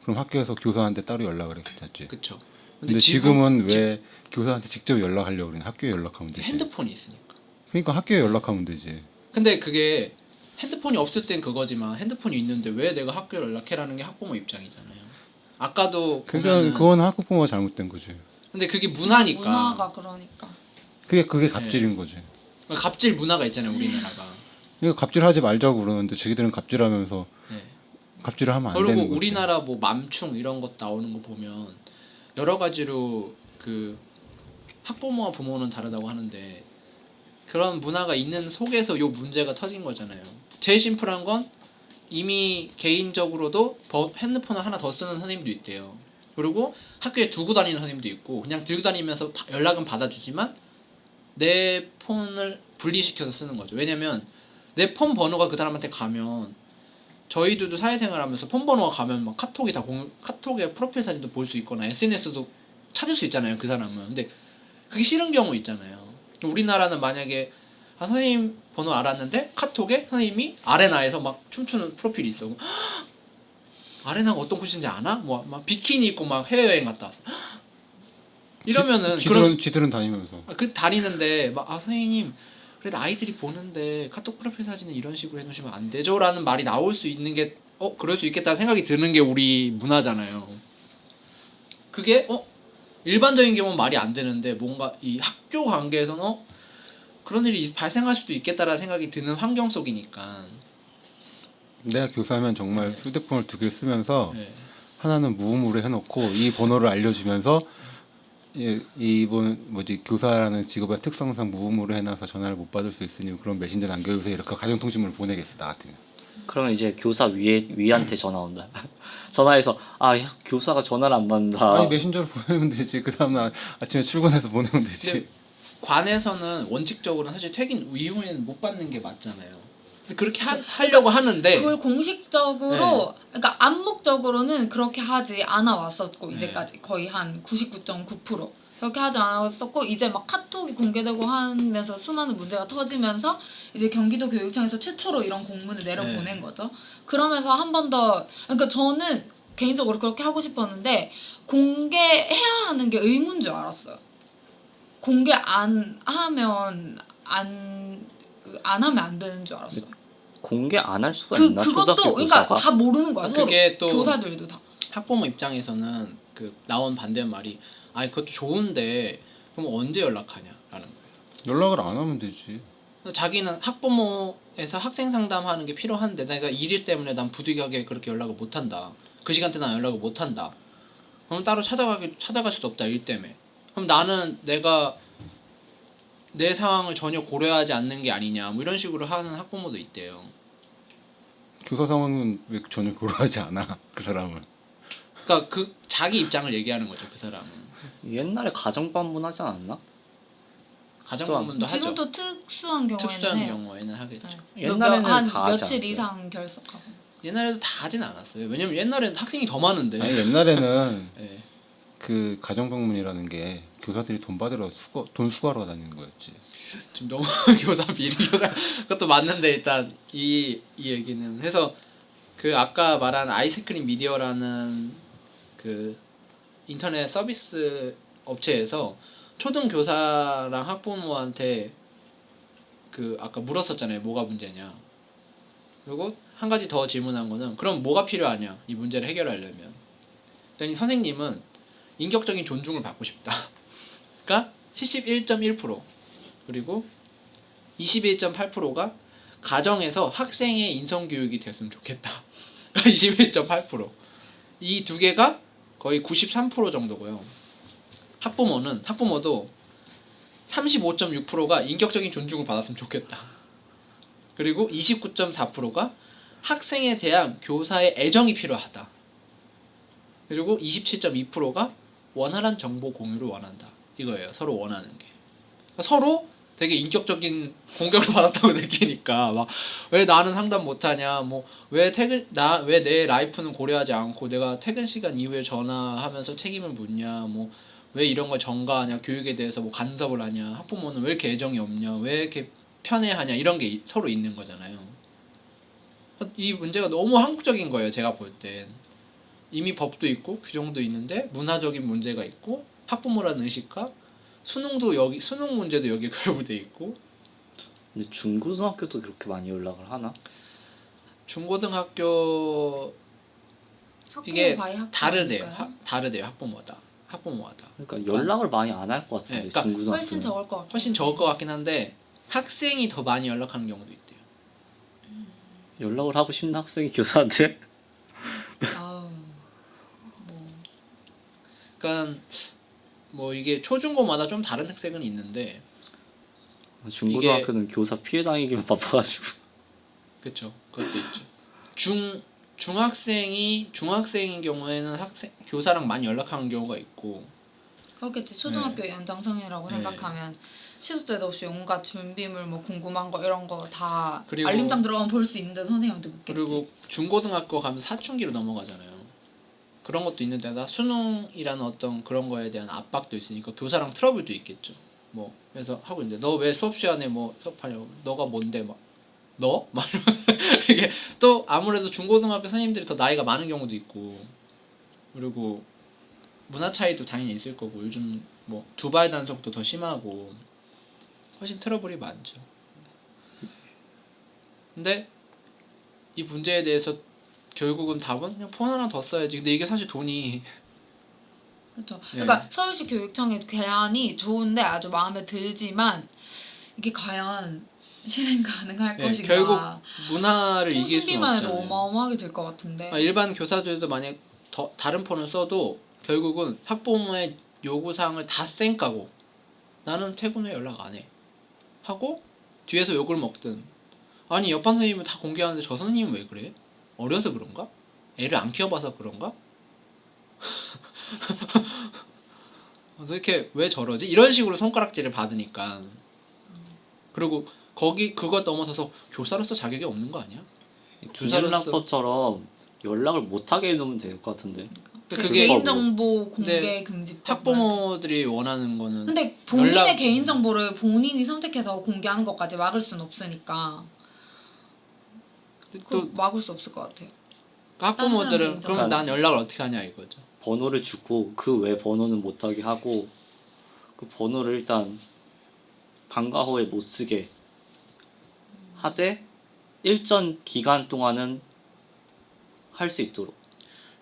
S4: 그럼 학교에서 교사한테 따로 연락을 했겠지.
S1: 그쵸.
S4: 근데 지금은 왜 교사한테 직접 연락하려고 그러냐? 학교에 연락하면 되지.
S1: 핸드폰이 있으니까.
S4: 그러니까 학교에 연락하면 되지.
S1: 근데 그게 핸드폰이 없을 땐 그거지만 핸드폰이 있는데 왜 내가 학교에 연락해라는 게 학부모 입장이잖아요. 아까도
S4: 그러니까
S1: 보면은
S4: 그건 학부모가 잘못된 거지.
S1: 근데 그게 문화니까.
S3: 문화가 그러니까.
S4: 그게 갑질인 거지.
S1: 갑질 문화가 있잖아요, 우리나라가.
S4: 이거 갑질하지 말자고 그러는데 자기들은 갑질하면서
S1: 네.
S4: 갑질을 하면 안 되는
S1: 그리고
S4: 거지.
S1: 우리나라 뭐 맘충 이런 것 나오는 거 보면 여러 가지로 그 학부모와 부모는 다르다고 하는데 그런 문화가 있는 속에서 요 문제가 터진 거잖아요. 제일 심플한 건 이미 개인적으로도 핸드폰을 하나 더 쓰는 선생님도 있대요. 그리고 학교에 두고 다니는 선생님도 있고 그냥 들고 다니면서 연락은 받아주지만 내 폰을 분리시켜서 쓰는 거죠. 왜냐면 내 폰 번호가 그 사람한테 가면 저희들도 사회생활하면서 폰 번호가 가면 막 카톡이 다 카톡에 프로필 사진도 볼 수 있거나 SNS도 찾을 수 있잖아요. 그 사람은. 근데 그게 싫은 경우 있잖아요. 우리나라는 만약에 선생님 번호 알았는데 카톡에 선생님이 아레나에서 막 춤추는 프로필이 있어. 아레나가 어떤 곳인지 아나? 뭐 막 비키니 입고 막 해외여행 갔다 왔어. 이러면은
S4: 지들은 다니면서
S1: 그 다니는데 막 선생님 그래도 아이들이 보는데 카톡 프로필 사진은 이런 식으로 해놓으시면 안 되죠라는 말이 나올 수 있는 게 그럴 수 있겠다는 생각이 드는 게 우리 문화잖아요. 그게 일반적인 경우는 말이 안 되는데 뭔가 이 학교 관계에서는 그런 일이 발생할 수도 있겠다라는 생각이 드는 환경 속이니까.
S4: 내가 교사면 정말 휴대폰을 두 개를 쓰면서
S1: 네.
S4: 하나는 무음으로 해놓고 이 번호를 알려주면서 이분 교사라는 직업의 특성상 무음으로 해놔서 전화를 못 받을 수 있으니 그런 메신저 남겨주세요 이렇게 가정통신문을 보내겠어 나 같으면.
S2: 그러면 이제 교사 위한테 전화 온다. 전화해서 교사가 전화를 안 받는다.
S4: 아니 메신저로 보내면 되지. 그 다음날 아침에 출근해서 보내면 되지.
S1: 근데 관에서는 원칙적으로는 사실 퇴근 이후에는 못 받는 게 맞잖아요. 그래서 그렇게 하려고 하는데
S3: 그걸 공식적으로 그러니까 암묵적으로는 그렇게 하지 않아 왔었고 이제까지 거의 한 99.9% 그렇게 하지 않아 왔었고 이제 막 카톡이 공개되고 하면서 수많은 문제가 터지면서 이제 경기도 교육청에서 최초로 이런 공문을 내려보낸 거죠. 그러면서 한 번 더 그러니까 저는 개인적으로 그렇게 하고 싶었는데 공개해야 하는 게 의무인 줄 알았어요. 공개 안 하면 안 하면 안 되는 줄 알았어요.
S2: 공개 안 할 수가 있나?
S3: 그것도
S2: 초등학교
S3: 그러니까
S2: 교사가?
S3: 다 모르는 거야. 서로.
S1: 그게 또
S3: 교사들도 다.
S1: 학부모 입장에서는 그 나온 반대 말이 그것도 좋은데 그럼 언제 연락하냐라는 거예요.
S4: 연락을 안 하면 되지.
S1: 자기는 학부모에서 학생 상담하는 게 필요한데 내가 일 때문에 난 부득이하게 그렇게 연락을 못 한다. 그 시간대 난 연락을 못 한다. 그럼 따로 찾아갈 수도 없다. 일 때문에. 그럼 나는 내가 내 상황을 전혀 고려하지 않는 게 아니냐 뭐 이런 식으로 하는 학부모도 있대요.
S4: 교사 상황은 왜 전혀 고려하지 않아 그 사람은.
S1: 그러니까 그 자기 입장을 얘기하는 거죠. 그 사람은.
S2: 옛날에 가정방문 하지 않았나?
S1: 가정방문도 하죠.
S3: 지금도 특수한 경우에는
S1: 특수한
S3: 해요.
S1: 경우에는 하겠죠.
S3: 네.
S2: 옛날에는
S3: 한
S2: 다 하지
S3: 며칠
S2: 않았어요?
S3: 이상 결석하고.
S1: 옛날에도 다 하진 않았어요. 왜냐면 옛날에는 학생이 더 많은데.
S4: 아니 옛날에는
S1: 네.
S4: 그 가정방문이라는 게 교사들이 돈 받으러 돈 수거하러 다니는 거였지.
S1: 지금 너무 교사 비리 교사 그것도 맞는데 일단 이 얘기는 해서 그 아까 말한 아이스크림 미디어라는 그 인터넷 서비스 업체에서 초등 교사랑 학부모한테 그 아까 물었었잖아요. 뭐가 문제냐. 그리고 한 가지 더 질문한 거는 그럼 뭐가 필요하냐 이 문제를 해결하려면. 그랬더니 선생님은 인격적인 존중을 받고 싶다. 그러니까 71.1% 그리고 21.8%가 가정에서 학생의 인성교육이 됐으면 좋겠다. 21.8%. 이 두 개가 거의 93% 정도고요. 학부모도 35.6%가 인격적인 존중을 받았으면 좋겠다. 그리고 29.4%가 학생에 대한 교사의 애정이 필요하다. 그리고 27.2%가 원활한 정보 공유를 원한다. 이거예요. 서로 원하는 게. 그러니까 서로 되게 인격적인 공격을 받았다고 느끼니까 막 왜 나는 상담 못하냐, 뭐 왜 내 라이프는 고려하지 않고 내가 퇴근 시간 이후에 전화하면서 책임을 묻냐, 뭐 왜 이런 걸 전가하냐, 교육에 대해서 뭐 간섭을 하냐, 학부모는 왜 이렇게 애정이 없냐, 왜 이렇게 편애하냐 이런 게 서로 있는 거잖아요. 이 문제가 너무 한국적인 거예요. 제가 볼 땐. 이미 법도 있고 규정도 있는데 문화적인 문제가 있고 학부모라는 의식과 수능 문제도 여기에 결부돼 있고.
S2: 근데 중고등학교도 그렇게 많이 연락을 하나?
S1: 중고등학교
S3: 학부모
S1: 이게
S3: 바이 학부모
S1: 다르대요.
S3: 아닐까요?
S1: 다르대요. 학부모마다.
S2: 그러니까 연락을 많이 안 할 것 같은데
S1: 그러니까
S2: 중고등학교.
S3: 훨씬 적을 것 같아요.
S1: 훨씬 적을 것 같긴 한데 학생이 더 많이 연락하는 경우도 있대요.
S2: 연락을 하고 싶은 학생이 교사한테?
S3: 아우 뭐
S1: 그러니까 뭐 이게 초중고마다 좀 다른 특색은 있는데
S2: 중고등학교는 교사 피해 당기기만 바빠가지고.
S1: 그렇죠. 그것도 있죠. 중학생인 경우에는 교사랑 많이 연락하는 경우가 있고.
S3: 그렇겠지. 초등학교 연장선이라고
S1: 네.
S3: 생각하면 시도 때도 없이 온갖 준비물 뭐 궁금한 거 이런 거 다
S1: 그리고-
S3: 알림장 들어가면 볼 수 있는데 선생님한테 묻겠지.
S1: 그리고 중고등학교 가면 사춘기로 넘어가잖아요. 그런 것도 있는데다 수능이라는 어떤 그런 거에 대한 압박도 있으니까 교사랑 트러블도 있겠죠. 뭐 그래서 하고 있는데 너 왜 수업 시간에 뭐 수업하냐고 너가 뭔데 막 너? 막 이러면 이게 또 아무래도 중고등학교 선생님들이 더 나이가 많은 경우도 있고 그리고 문화 차이도 당연히 있을 거고 요즘 뭐 두발 단속도 더 심하고 훨씬 트러블이 많죠. 근데 이 문제에 대해서 결국은 답은 그냥 폰 하나 더 써야지. 근데 이게 사실 돈이
S3: 그렇죠.
S1: 예.
S3: 그러니까 서울시 교육청의 대안이 좋은데 아주 마음에 들지만 이게 과연 실행 가능할
S1: 예,
S3: 것인가.
S1: 결국 문화를 이길 수는
S3: 통신비만 해도
S1: 없잖아요.
S3: 어마어마하게 될 것 같은데.
S1: 일반 교사들도 만약 다른 폰을 써도 결국은 학부모의 요구사항을 다 쌩까고 나는 퇴근 후에 연락 안 해 하고 뒤에서 욕을 먹든 아니 옆반 선생님은 다 공개하는데 저 선생님은 왜 그래? 어려서 그런가? 애를 안 키워봐서 그런가? 어떻게 왜 저러지? 이런 식으로 손가락질을 받으니까. 그리고 그것 넘어서서 교사로서 자격이 없는 거 아니야?
S2: 김연락법처럼 연락을 못하게 해놓으면 될 것 같은데.
S1: 그게
S3: 개인정보
S1: 이제
S3: 공개 금지법.
S1: 학부모들이 원하는 거는
S3: 근데 본인의
S1: 연락-
S3: 개인정보를 본인이 선택해서 공개하는 것까지 막을 수는 없으니까
S1: 또
S3: 그 막을 수 없을 것 같아요.
S1: 학부모들은
S3: 다른 사람
S1: 그럼 난 연락을 어떻게 하냐 이거죠.
S2: 번호를 주고 그 외 번호는 못하게 하고 그 번호를 일단 방과 후에 못 쓰게 하되 일정 기간 동안은 할 수 있도록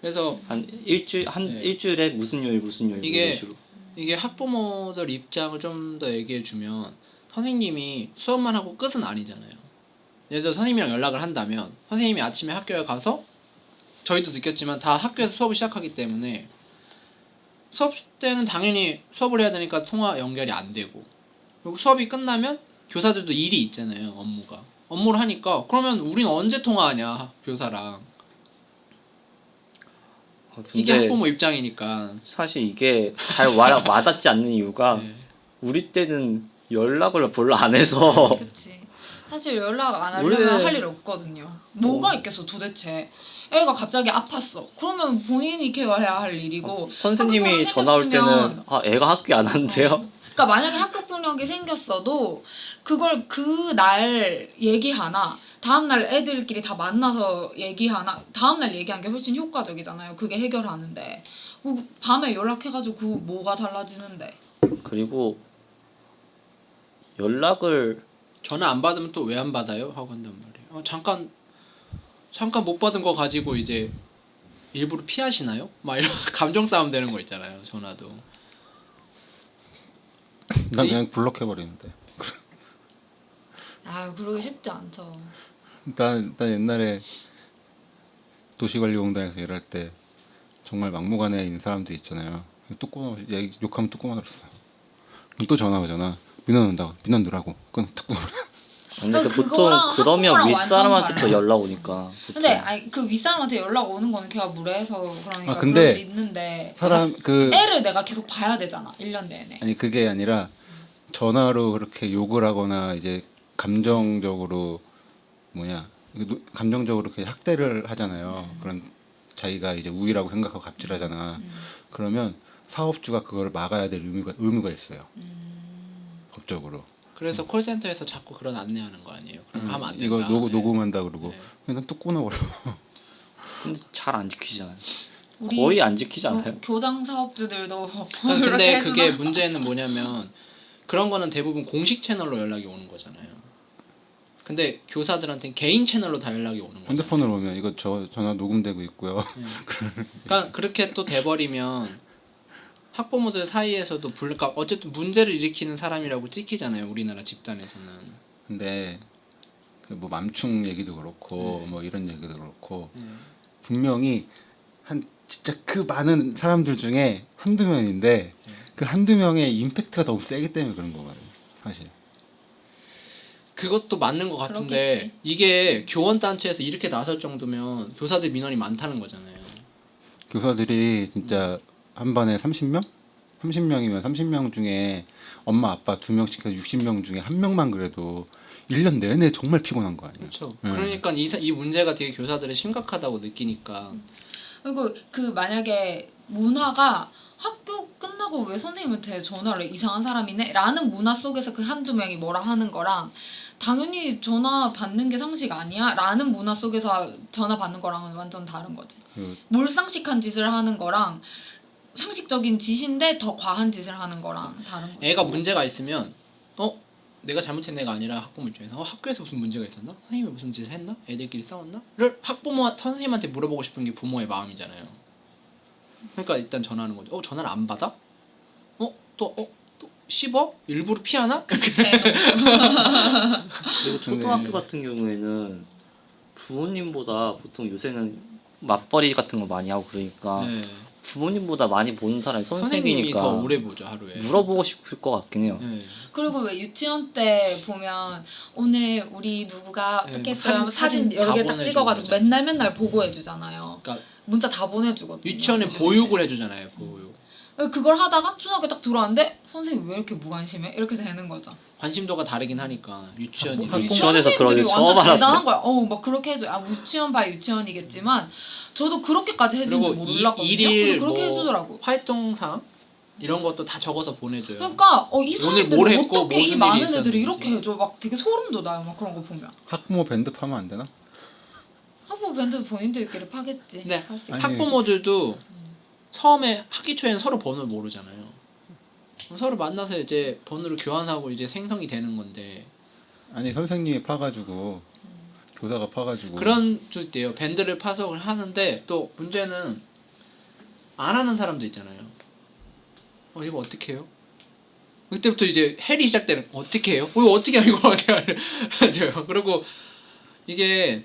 S1: 그래서
S2: 한
S1: 네.
S2: 일주일에 무슨 요일
S1: 이게-
S2: 이런 식으로.
S1: 이게 학부모들 입장을 좀 더 얘기해 주면 선생님이 수업만 하고 끝은 아니잖아요. 예를 들어 선생님이랑 연락을 한다면 선생님이 아침에 학교에 가서 저희도 느꼈지만 다 학교에서 수업을 시작하기 때문에 수업 때는 당연히 수업을 해야 되니까 통화 연결이 안 되고 그리고 수업이 끝나면 교사들도 일이 있잖아요. 업무를 하니까 그러면 우리는 언제 통화하냐 교사랑. 이게
S2: 근데
S1: 학부모 입장이니까.
S2: 사실 이게 잘 와닿지 않는 이유가
S1: 네.
S2: 우리 때는 연락을 별로 안 해서
S3: 그렇지. 사실 연락 안 하려면
S2: 원래-
S3: 할 일 없거든요. 뭐가 있겠어 도대체. 애가 갑자기 아팠어. 그러면 본인이 케어해야 할 일이고.
S2: 선생님이
S3: 학교병이
S2: 전화 올 때는
S3: 생겼으면-
S2: 아 애가 학교 안 왔는데요.
S3: 그러니까 만약에 학교폭력이 생겼어도 그걸 그날 얘기하나 다음날 애들끼리 다 만나서 얘기하나 다음날 얘기하는 게 훨씬 효과적이잖아요. 그게 해결하는데 그 밤에 연락해가지고 그 뭐가 달라지는데.
S2: 그리고 연락을
S1: 전화 안 받으면 또 왜 안 받아요? 하고 한단 말이에요. 잠깐 못 받은 거 가지고 이제 일부러 피하시나요? 막 이런 감정 싸움 되는 거 있잖아요. 전화도.
S4: 난 그냥 블록해 버리는데.
S3: 아 그러기 쉽지 않죠.
S4: 난 옛날에 도시관리공단에서 일할 때 정말 막무가내에 있는 사람들 있잖아요. 욕하면 뚜꾸만 들었어. 그럼 또 전화 오잖아. 민원 온다고. 민원 넣으라고. 그건 탁 끊어버려.
S2: 근데 그 보통
S3: 그거랑
S2: 그러면
S3: 학부모랑
S2: 윗사람한테
S3: 완전
S2: 또 연락 오니까. 보통.
S3: 근데 아니 그 윗사람한테 연락 오는 거는 걔가 무례해서 그러니까
S4: 근데
S3: 그럴 수 있는데
S4: 사람
S3: 애를 내가 계속 봐야 되잖아. 1년 내내.
S4: 아니 그게 아니라 전화로 그렇게 욕을 하거나 이제 감정적으로 감정적으로 그렇게 학대를 하잖아요. 그런 자기가 이제 우위라고 생각하고 갑질하잖아. 그러면 사업주가 그걸 막아야 될 의무가 있어요. 법적으로.
S1: 그래서 콜센터에서 자꾸 그런 안내하는 거 아니에요? 그럼 하면 안 된다.
S4: 이거
S1: 네.
S4: 녹음한다 그러고 그냥 뚝 끊어버려.
S2: 근데 잘 안 지키잖아요.
S3: 우리
S2: 거의 안 지키지 않아요?
S3: 교장 사업주들도
S1: 근데
S3: 그렇게 해주나?
S1: 그게 문제는 뭐냐면 그런 거는 대부분 공식 채널로 연락이 오는 거잖아요. 근데 교사들한테는 개인 채널로 다 연락이 오는 거죠.
S4: 핸드폰으로 오면 이거 전화 녹음되고 있고요.
S1: 그러니까 그렇게 또 돼버리면 학부모들 사이에서도 그러니까 어쨌든 문제를 일으키는 사람이라고 찍히잖아요. 우리나라 집단에서는.
S4: 근데 그 뭐 맘충 얘기도 그렇고
S1: 네.
S4: 뭐 이런 얘기도 그렇고 분명히 한 진짜 그 많은 사람들 중에 한두 명인데 그 한두 명의 임팩트가 너무 세기 때문에 그런 거거든요. 사실.
S1: 그것도 맞는 것 같은데
S3: 그렇겠지.
S1: 이게 교원단체에서 이렇게 나설 정도면 교사들 민원이 많다는 거잖아요.
S4: 교사들이 진짜 한 번에 30명? 30명이면 30명 중에 엄마 아빠 2명씩 해서 60명 중에 한 명만 그래도 1년 내내 정말 피곤한 거 아니에요.
S1: 그렇죠.
S4: 네.
S1: 그러니까 이 문제가 되게 교사들이 심각하다고 느끼니까
S3: 그리고 그 만약에 문화가 학교 끝나고 왜 선생님한테 전화를 이상한 사람이네? 라는 문화 속에서 그 한두 명이 뭐라 하는 거랑 당연히 전화 받는 게 상식 아니야? 라는 문화 속에서 전화 받는 거랑은 완전 다른 거지. 몰상식한 짓을 하는 거랑 상식적인 짓인데 더 과한 짓을 하는 거랑 다른 거지.
S1: 애가 문제가 있으면 내가 잘못한 애가 아니라 학부모 입장에서 학교에서 무슨 문제가 있었나? 선생님이 무슨 짓을 했나? 애들끼리 싸웠나? 를 학부모 선생님한테 물어보고 싶은 게 부모의 마음이잖아요. 그러니까 일단 전화하는 거죠. 전화를 안 받아? 또 씹어? 일부러 피하나?
S2: 그리고 초등학교 같은 경우에는 부모님보다 보통 요새는 맞벌이 같은 거 많이 하고 그러니까
S1: 네.
S2: 부모님보다 많이 보는 사람이
S1: 선생님이
S2: 선생님이니까
S1: 더 오래 보죠 하루에.
S2: 물어보고 싶을 것 같긴 해요.
S1: 네.
S3: 그리고 왜 유치원 때 보면 오늘 우리 누구가
S1: 네,
S3: 어떻게
S1: 사진-
S3: 했어요? 사진
S1: 사진
S3: 여러
S1: 다
S3: 개 딱
S1: 보내주고
S3: 찍어가지고
S1: 그러잖아요.
S3: 맨날 보고해주잖아요.
S1: 그러니까
S3: 문자 다 보내주거든요.
S1: 유치원에 보육을 해주잖아요. 보육.
S3: 그걸 하다가 초등학교 딱 들어왔는데 선생님 왜 이렇게 무관심해? 이렇게 되는 거죠.
S1: 관심도가 다르긴 하니까 유치원이
S2: 유치원에서 그런 일
S3: 선생님들이
S2: 처음
S3: 완전
S2: 알았어요.
S3: 대단한 거야. 막 그렇게 해줘. 유치원 바 유치원이겠지만 저도 그렇게까지 해준 줄
S1: 그리고
S3: 몰랐거든요.
S1: 일일
S3: 근데 그렇게 해주더라고.
S1: 활동상 이런 것도 다 적어서 보내줘요.
S3: 그러니까 이
S1: 오늘
S3: 사람들
S1: 뭘 했고,
S3: 어떻게 이
S1: 무슨 일이
S3: 많은 애들이
S1: 있었는지.
S3: 이렇게 해줘. 막 되게 소름 돋아요. 막 그런 거 보면.
S4: 학부모 밴드 파면 안 되나?
S3: 학부 밴드 본인들끼리 파겠지.
S1: 네.
S3: 할 수 있.
S4: 아니,
S1: 학부모들도 처음에 학기 초에는 서로 번호를 모르잖아요. 서로 만나서 이제 번호를 교환하고 이제 생성이 되는 건데
S4: 아니 선생님이 파가지고 교사가 파가지고
S1: 그런 때요. 밴드를 파서 하는데 또 문제는 안 하는 사람도 있잖아요. 이거 어떻게 해요? 그때부터 이제 헬이 시작되는 어떻게 해요? 이거 어떻게 이거 어떻게 알려줘요? 그리고 이게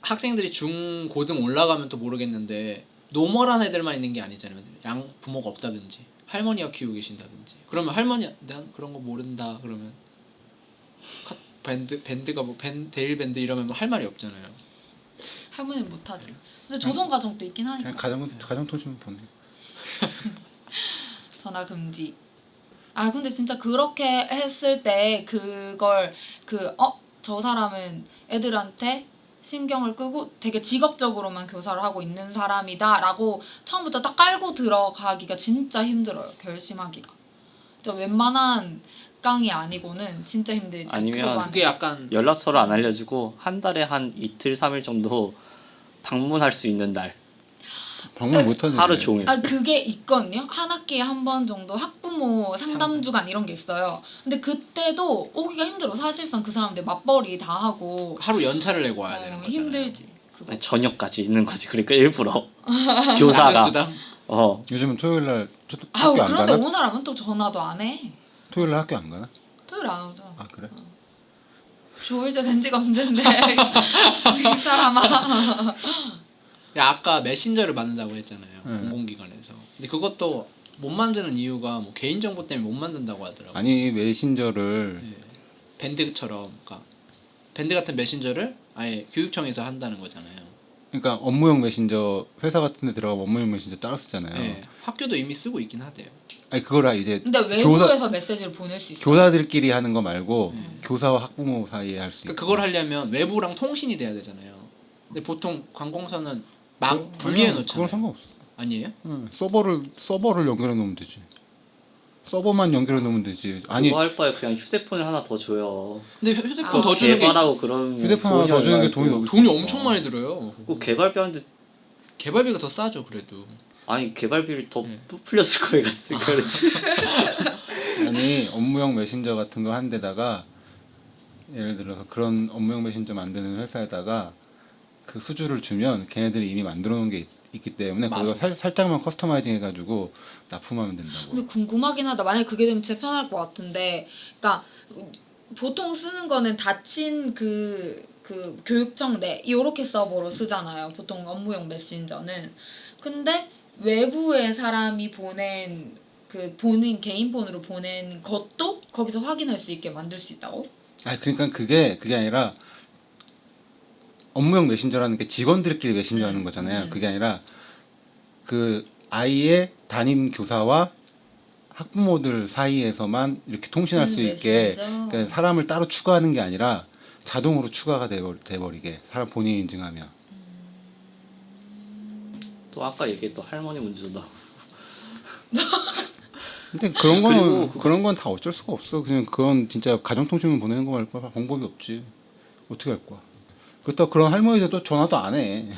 S1: 학생들이 중 고등 올라가면 또 모르겠는데 노멀한 애들만 있는 게 아니잖아요. 양 부모가 없다든지 할머니가 키우고 계신다든지 그러면 할머니 난 그런 거 모른다 그러면 밴드가 뭐 데일 밴드 이러면 뭐 할 말이 없잖아요.
S3: 할머니는 못하지. 근데 조선 가정도 있긴 하니까.
S4: 그냥 가정통신 보내.
S3: 전화 금지. 근데 진짜 그렇게 했을 때 그걸 저 사람은 애들한테 신경을 끄고 되게 직업적으로만 교사를 하고 있는 사람이다라고 처음부터 딱 깔고 들어가기가 진짜 힘들어요. 결심하기가. 진짜 웬만한 깡이 아니고는 진짜 힘들지.
S2: 아니면
S3: 초반에.
S1: 그게 약간
S2: 연락처를 안 알려주고 한 달에 한 이틀 3일 정도 방문할 수 있는 날
S4: 방문 못하는
S2: 하루 종일.
S3: 그게 있거든요. 한 학기에 한 번 정도 학부모 상담주간 이런 게 있어요. 근데 그때도 오기가 힘들어. 사실상 그 사람들 맞벌이 다 하고
S1: 하루 연차를 내고 와야 되는 거잖아요.
S3: 힘들지. 그거.
S2: 아니, 저녁까지 있는 거지. 그러니까 일부러 교사가
S1: 라면수당?
S4: 요즘은 토요일 날
S3: 아우
S4: 학교 안
S3: 그런데
S4: 가나?
S3: 온 사람은 또 전화도 안 해.
S4: 토요일 날 학교 안 가나?
S3: 토요일 안 오죠.
S4: 아 그래?
S3: 좋을지 된 지가 언젠데 이 사람아.
S1: 야, 아까 메신저를 만든다고 했잖아요.
S4: 네.
S1: 공공기관에서. 근데 그것도 못 만드는 이유가 뭐 개인정보 때문에 못 만든다고 하더라고요.
S4: 아니 메신저를
S1: 네. 밴드처럼 그러니까 밴드 같은 메신저를 아예 교육청에서 한다는 거잖아요.
S4: 그러니까 업무용 메신저 회사 같은 데 들어가면 업무용 메신저 따로 쓰잖아요.
S1: 네. 학교도 이미 쓰고 있긴 하대요.
S4: 아니 그거라 이제
S3: 근데 외부에서 메시지를 보낼 수 있어.
S4: 교사들끼리 하는 거 말고 교사와 학부모 사이에 할 수 있고.
S1: 그러니까 그걸 하려면 외부랑 통신이 돼야 되잖아요. 근데 보통 관공서는 막 분리해 놓잖아요.
S4: 그건 상관없어.
S1: 아니에요?
S4: 응. 서버를 연결해 놓으면 되지. 서버만 연결해 놓으면 되지. 아니
S2: 그거 할 바에 그냥 휴대폰을 하나 더 줘요.
S1: 근데 휴대폰
S3: 그거
S1: 더 주는 게
S2: 개발하고 그런
S4: 휴대폰 하나 더 주는 게 돈이 너무
S1: 돈이 엄청 많이 들어요.
S2: 꼭 개발비하는데
S1: 개발비가 더 싸죠 그래도.
S2: 아니 개발비를 더
S1: 네.
S2: 풀렸을 거에 같으니까 그렇지.
S4: 아니 업무용 메신저 같은 거 한 데다가 예를 들어서 그런 업무용 메신저 만드는 회사에다가 그 수주를 주면 걔네들이 이미 만들어 놓은 게 있기 때문에
S1: 맞아.
S4: 그거 살짝만 커스터마이징 해가지고 납품하면 된다고.
S3: 근데 궁금하긴 하다. 만약에 그게 되면 진짜 편할 것 같은데, 그러니까 보통 쓰는 거는 닫힌 그 교육청 내 이렇게 서버로 쓰잖아요. 보통 업무용 메신저는. 근데 외부의 사람이 보낸 그 본인 개인 폰으로 보낸 것도 거기서 확인할 수 있게 만들 수 있다고?
S4: 아 그러니까 그게 아니라 업무용 메신저라는 게 직원들끼리 메신저하는 거잖아요. 그게 아니라 그 아이의 담임 교사와 학부모들 사이에서만 이렇게 통신할 수 있게
S3: 메신저.
S4: 그러니까 사람을 따로 추가하는 게 아니라 자동으로 추가가 돼버리게 사람 본인이 인증하면.
S2: 또 아까 얘기했던 할머니 문제도 나.
S4: 근데 그런 거는
S2: 그리고
S4: 그런 건 다 어쩔 수가 없어. 그냥 그건 진짜 가정통신문 보내는 거 말고 방법이 없지. 어떻게 할 거야? 그렇다고 그런 할머니들 또 전화도 안 해.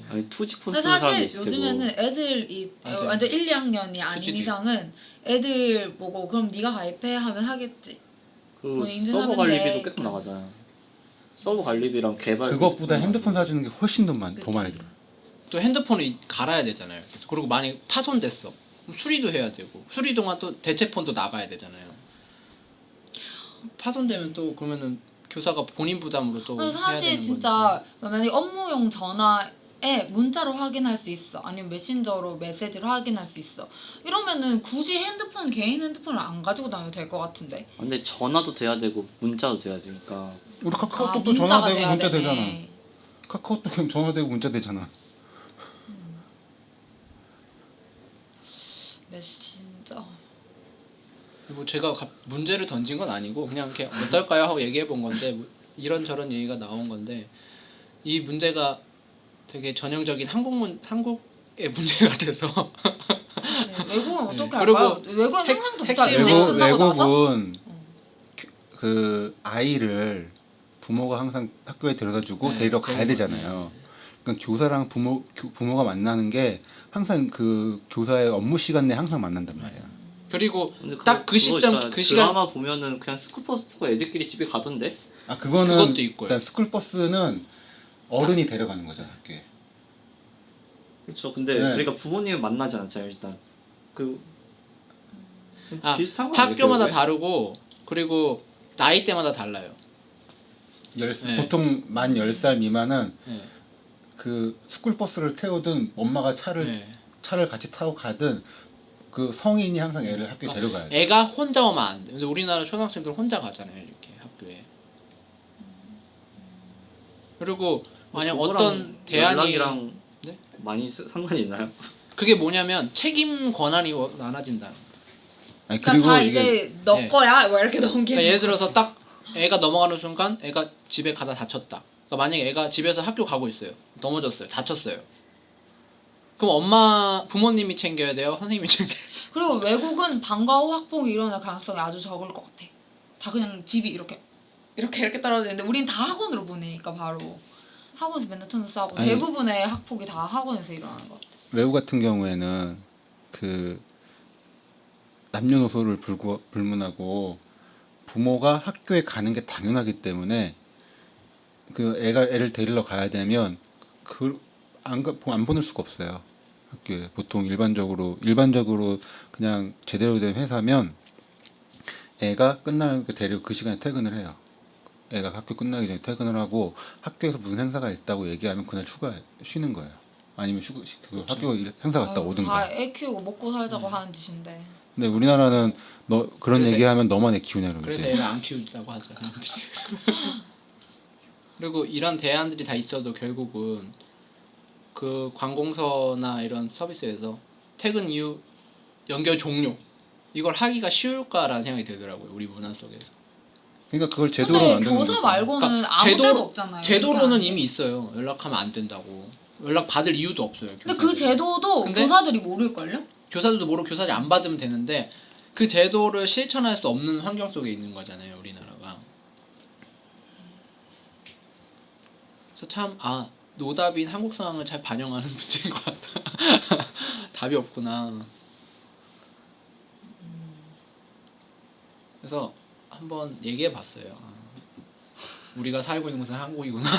S2: 아니 투지폰
S3: 근데
S2: 쓰는 사람도
S3: 사실
S2: 있을
S3: 요즘에는
S2: 테고.
S3: 애들이
S1: 맞아요.
S3: 완전 1, 2학년이 아닌
S1: 투지도
S3: 이상은 애들 보고 그럼 네가 가입해 하면 하겠지.
S2: 그리고
S3: 뭐 인증하면
S2: 서버 관리비도
S3: 돼.
S2: 계속 나가잖아요. 서버 관리비랑 개발.
S4: 그것보다 핸드폰 사주는 게 훨씬 더 많이
S3: 그치.
S4: 들어.
S1: 또 핸드폰을 갈아야 되잖아요. 그래서 그리고 만약 파손됐어. 그럼 수리도 해야 되고 수리 동안 또 대체폰도 나가야 되잖아요. 파손되면 또 그러면은 교사가 본인 부담으로 또
S3: 그래서
S1: 해야
S3: 사실
S1: 되는
S3: 진짜 만약에 업무용 전화에 문자로 확인할 수 있어. 아니면 메신저로 메시지로 확인할 수 있어. 이러면은 굳이 핸드폰 개인 핸드폰을 안 가지고 다녀도 될 것 같은데.
S2: 근데 전화도 돼야 되고 문자도 돼야 되니까.
S4: 우리 카카오톡도
S3: 문자가
S4: 전화되고
S3: 돼야
S4: 문자
S3: 되네.
S4: 되잖아. 카카오톡 그냥 전화되고 문자 되잖아.
S3: 메신저.
S1: 뭐 제가 문제를 던진 건 아니고 그냥 이렇게 어떨까요 하고 얘기해 본 건데 뭐 이런저런 얘기가 나온 건데 이 문제가 되게 전형적인 한국의 문제 같아서
S3: 그치. 외국은 어떻게
S1: 그리고
S3: 할까요? 외국은
S1: 핵-
S3: 상상도
S1: 핵심
S3: 못하겠지. 끝나고 나서.
S4: 외국은 그 아이를 부모가 항상 학교에 데려다주고
S1: 네,
S4: 데리러 가야
S1: 데리고
S4: 되잖아요. 그러니까 교사랑 부모가 만나는 게 항상 그 교사의 업무 시간 내에 항상 만난단 말이야.
S1: 그리고
S2: 근데
S1: 딱 그
S2: 그거
S1: 시점
S2: 있잖아.
S1: 그 시간
S2: 드라마 보면은 그냥 스쿨버스가 애들끼리 집에 가던데.
S4: 아 그거는
S1: 그것도 있고요.
S4: 일단 스쿨버스는 어른이 데려가는 거잖아 학교에.
S2: 그렇죠. 근데
S4: 네.
S2: 그러니까 부모님은 만나지 않잖아요 일단. 그
S1: 아,
S2: 비슷한 거 아니에요,
S1: 학교마다
S2: 결국에?
S1: 다르고 그리고 나이대마다 달라요. 네.
S4: 보통 만 10살 미만은
S1: 네.
S4: 그 스쿨버스를 태우든 엄마가 차를 같이 타고 가든 그 성인이 항상 애를 학교에 데려가야 돼.
S1: 애가 혼자 오면 안 돼. 근데 우리나라 초등학생들 혼자 가잖아요 이렇게 학교에. 그리고 만약
S2: 그거랑
S1: 어떤 대안이
S2: 연락이랑
S1: 네?
S2: 많이 상관이 있나요?
S1: 그게 뭐냐면 책임 권한이 나눠진다.
S4: 아니,
S3: 그러니까
S4: 그리고
S3: 자
S4: 이게
S3: 이제 너
S1: 네.
S3: 거야 뭐 이렇게 넘기는.
S1: 그러니까 예를 들어서 딱 애가 넘어가는 순간 애가 집에 가다 다쳤다. 그러니까 만약에 애가 집에서 학교 가고 있어요. 넘어졌어요. 다쳤어요. 그럼 부모님이 챙겨야 돼요? 선생님이 챙겨야 돼요?
S3: 그리고 외국은 방과 후 학폭이 일어날 가능성이 아주 적을 것 같아. 다 그냥 집이 이렇게 떨어져 있는데 우린 다 학원으로 보내니까 바로 학원에서 맨날 쳐서 싸우고
S4: 아니.
S3: 대부분의 학폭이 다 학원에서 일어나는 것 같아.
S4: 외국 같은 경우에는 그 남녀노소를 불문하고 부모가 학교에 가는 게 당연하기 때문에 그 애를 데리러 가야 되면 안 보낼 수가 없어요. 학교에 보통 일반적으로 그냥 제대로 된 회사면 애가 끝나는 그 데리고 그 시간에 퇴근을 해요. 애가 학교 끝나기 전에 퇴근을 하고 학교에서 무슨 행사가 있다고 얘기하면 그날 쉬는 거예요. 아니면 그 학교 행사 갔다
S3: 아유,
S4: 오든가.
S3: 다 애 키우고 먹고 살자고 하는 짓인데.
S4: 근데 우리나라는 너 그런
S1: 그래서-
S4: 얘기하면 너만 애 키우냐
S1: 그래서
S4: 그러지.
S1: 애를 안 키운다고 하죠. 사람들이. 그리고 이런 대안들이 다 있어도 결국은 그 관공서나 이런 서비스에서 퇴근 이후 연결 종료 이걸 하기가 쉬울까라는 생각이 들더라고요. 우리 문화 속에서.
S4: 그러니까 그걸 제도로
S3: 근데
S4: 만드는
S3: 교사
S4: 거지.
S3: 말고는
S1: 그러니까
S3: 아무
S1: 제도-
S3: 데도 없잖아요.
S1: 제도로는
S3: 그러니까.
S1: 이미 있어요. 연락하면 안 된다고. 연락 받을 이유도 없어요.
S3: 근데 그
S1: 교사들이.
S3: 제도도
S1: 근데-
S3: 교사들이 모를걸요?
S1: 교사들도 모르고 교사들이 안 받으면 되는데 그 제도를 실천할 수 없는 환경 속에 있는 거잖아요. 우리나라가. 그래서 참 노답인 한국 상황을 잘 반영하는 문제인 것 같다. 답이 없구나. 그래서 한번 얘기해봤어요. 우리가 살고 있는 곳은 한국이구나.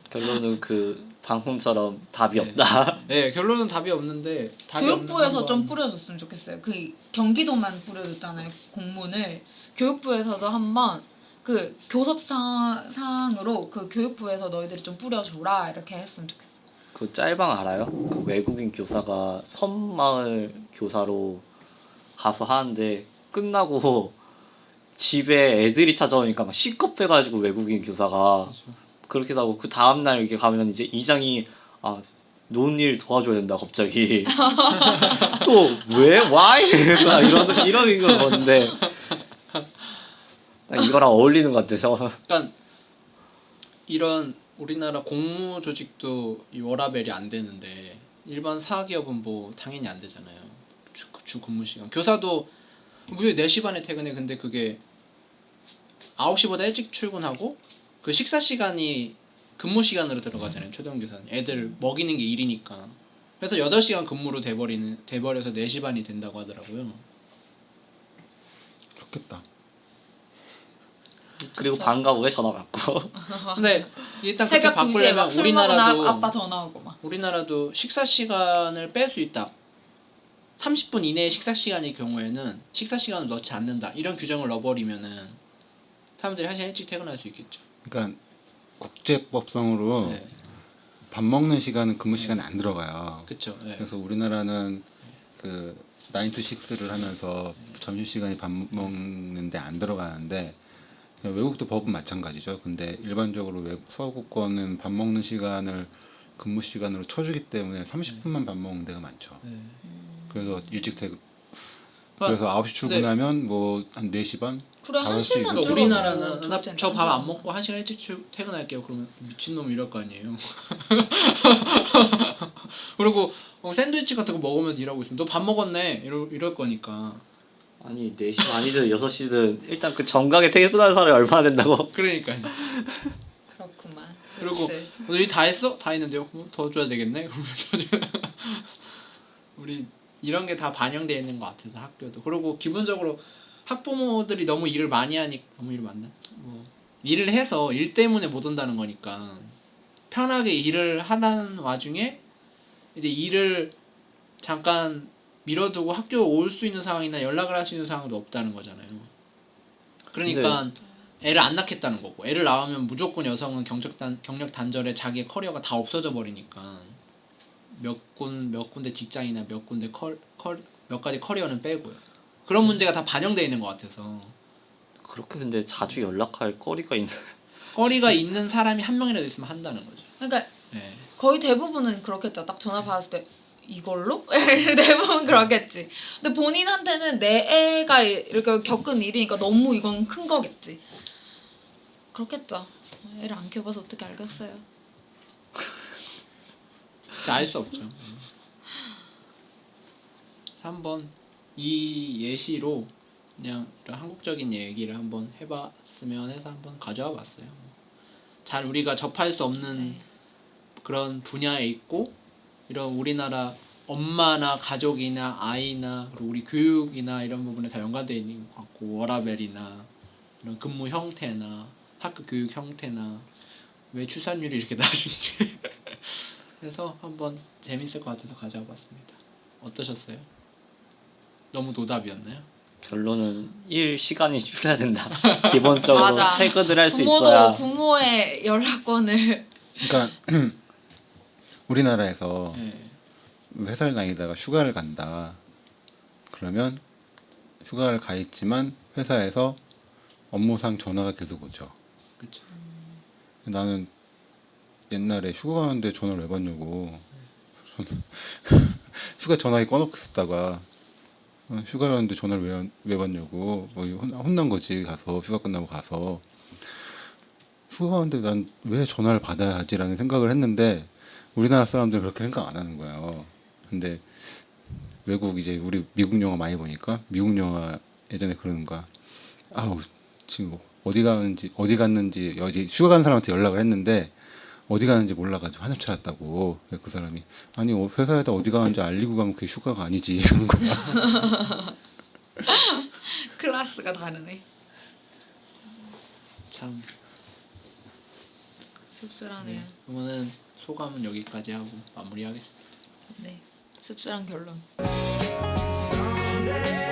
S2: 결론은 그 방송처럼 답이
S1: 네.
S2: 없다.
S1: 네, 결론은 답이 없는데 답이
S3: 교육부에서
S1: 없는
S3: 좀
S1: 건
S3: 뿌려줬으면 좋겠어요. 그 경기도만 뿌려줬잖아요. 공문을 교육부에서도 한번 그 교섭상으로 그 교육부에서 너희들이 좀 뿌려줘라 이렇게 했으면 좋겠어.
S2: 그 짤방 알아요? 그 외국인 교사가 섬마을 교사로 가서 하는데 끝나고 집에 애들이 찾아오니까 막 시겁해가지고 외국인 교사가 그렇게 하고 그 다음날 이렇게 가면 이제 이장이 노은 일 도와줘야 된다 갑자기 또 왜? Why? 이런 이거 뭔데 딱 이거랑 어울리는 것 같아서
S1: 그러니까 이런 우리나라 공무 조직도 이 워라밸이 안 되는데 일반 사기업은 뭐 당연히 안 되잖아요. 주 근무 시간. 교사도 무려 4시 반에 퇴근해. 근데 그게 9시보다 일찍 출근하고 그 식사 시간이 근무 시간으로 들어가잖아요. 초등교사는 애들 먹이는 게 일이니까. 그래서 8시간 근무로 돼버려서 4시 반이 된다고 하더라고요.
S4: 좋겠다.
S2: 그리고 방과 후에 전화 받고
S1: 근데 일단 그렇게
S3: 새벽 2시에
S1: 바꾸려면
S3: 막술 먹으나
S1: 우리나라도
S3: 아빠 전화 오고 막.
S1: 우리나라도 식사 시간을 뺄 수 있다. 30분 이내의 식사 시간일 경우에는 식사 시간을 넣지 않는다. 이런 규정을 넣어버리면은 사람들이 1시간 일찍 퇴근할 수 있겠죠.
S4: 그러니까 국제법상으로
S1: 네,
S4: 밥 먹는 시간은 근무 시간에 안 들어가요.
S1: 그렇죠. 네.
S4: 그래서 우리나라는 그 9 to 6를 하면서 점심 시간이 밥 먹는데 안 들어가는데 외국도 법은 마찬가지죠. 근데 일반적으로 서구권은 밥 먹는 시간을 근무 시간으로 쳐주기 때문에 30분만 밥 먹는 데가 많죠.
S1: 네.
S4: 그래서 일찍 퇴근.
S1: 그러니까
S4: 그래서 9시 출근하면 뭐 한 4시 반?
S3: 그래 한
S4: 5시
S3: 시간
S4: 이렇게.
S1: 그러니까
S3: 줄어도
S1: 우리나라는
S3: 좋을 텐데,
S1: 저 밥
S3: 한
S1: 안
S3: 시간.
S1: 먹고 1시간 일찍 퇴근할게요. 그러면 미친놈 이럴 거 아니에요. 그리고 샌드위치 같은 거 먹으면서 일하고 있으면 너 밥 먹었네 이럴 거니까.
S2: 아니 4시 반이든 6시든 일단 그 정각에 퇴근하는 사람이 얼마나 된다고
S1: 그러니까요.
S3: 그렇구만.
S1: 그리고
S3: 글쎄.
S1: 너희 다 했어? 다 했는데요. 그럼 더 줘야 되겠네. 그러면 우리 이런 게 다 반영돼 있는 것 같아서 학교도. 그리고 기본적으로 학부모들이 너무 일을 많이 하니까 너무 일을 많나? 뭐 일을 해서 일 때문에 못 온다는 거니까 편하게 일을 하는 와중에 이제 일을 잠깐 미뤄두고 학교 올 수 있는 상황이나 연락을 할 수 있는 상황도 없다는 거잖아요. 그러니까 애를 안 낳겠다는 거고 애를 낳으면 무조건 여성은 경력 단절에 자기의 커리어가 다 없어져 버리니까 몇 군데 직장이나 몇 군데 몇 가지 커리어는 빼고요. 그런 문제가 다 반영돼 있는 것 같아서
S2: 그렇게 근데 자주 연락할 거리가 있는
S1: 거리가 있는 사람이 한 명이라도 있으면 한다는 거죠.
S3: 그러니까
S1: 네.
S3: 거의 대부분은 그렇겠죠. 딱 전화 받았을 때 이걸로? 대부분 그러겠지. 근데 본인한테는 내 애가 이렇게 겪은 일이니까 너무 이건 큰 거겠지. 그렇겠죠. 애를 안 키워봐서 어떻게 알겠어요.
S1: 진짜 알 수 없죠. 3번 이 예시로 그냥 이런 한국적인 얘기를 한번 해봤으면 해서 한번 가져와 봤어요. 잘 우리가 접할 수 없는
S3: 네.
S1: 그런 분야에 있고 이런 우리나라 엄마나 가족이나 아이나 그리고 우리 교육이나 이런 부분에 다 연관되어 있는 것 같고 워라밸이나 이런 근무 형태나 학교 교육 형태나 왜 출산율이 이렇게 낮은지 해서 한번 재밌을 것 같아서 가져와 봤습니다. 어떠셨어요? 너무 노답이었나요?
S2: 결론은 일 시간이 줄여야 된다. 기본적으로
S3: 맞아.
S2: 퇴근을 할 수
S3: 부모도
S2: 있어야
S3: 부모의 연락권을
S4: 그러니까 우리나라에서
S1: 네.
S4: 회사를 다니다가 휴가를 간다. 그러면 휴가를 가 있지만 회사에서 업무상 전화가 계속 오죠.
S1: 그렇죠.
S4: 나는 옛날에 휴가 가는데 전화를 왜 받냐고. 휴가 전화기 꺼놓고 있었다가 휴가 가는데 전화를 왜 받냐고. 뭐 혼난 거지. 가서 휴가 끝나고 가서 휴가 가는데 난 왜 전화를 받아야지라는 생각을 했는데 우리나라 사람들은 그렇게 생각 안 하는 거예요. 근데 외국 이제 우리 미국 영화 많이 보니까 미국 영화 예전에 그러는 거야. 아우 지금 어디 갔는지 어디 휴가 간 사람한테 연락을 했는데 어디 가는지 몰라가지고 한참 찾았다고. 그 사람이 아니 회사에다 어디 가는지 알리고 가면 그게 휴가가 아니지 이러는 거야.
S3: 클래스가 다르네.
S1: 참.
S3: 씁쓸하네요.
S1: 네. 그러면은 소감은 여기까지 하고 마무리하겠습니다.
S3: 네. 씁쓸한 결론.
S5: Someday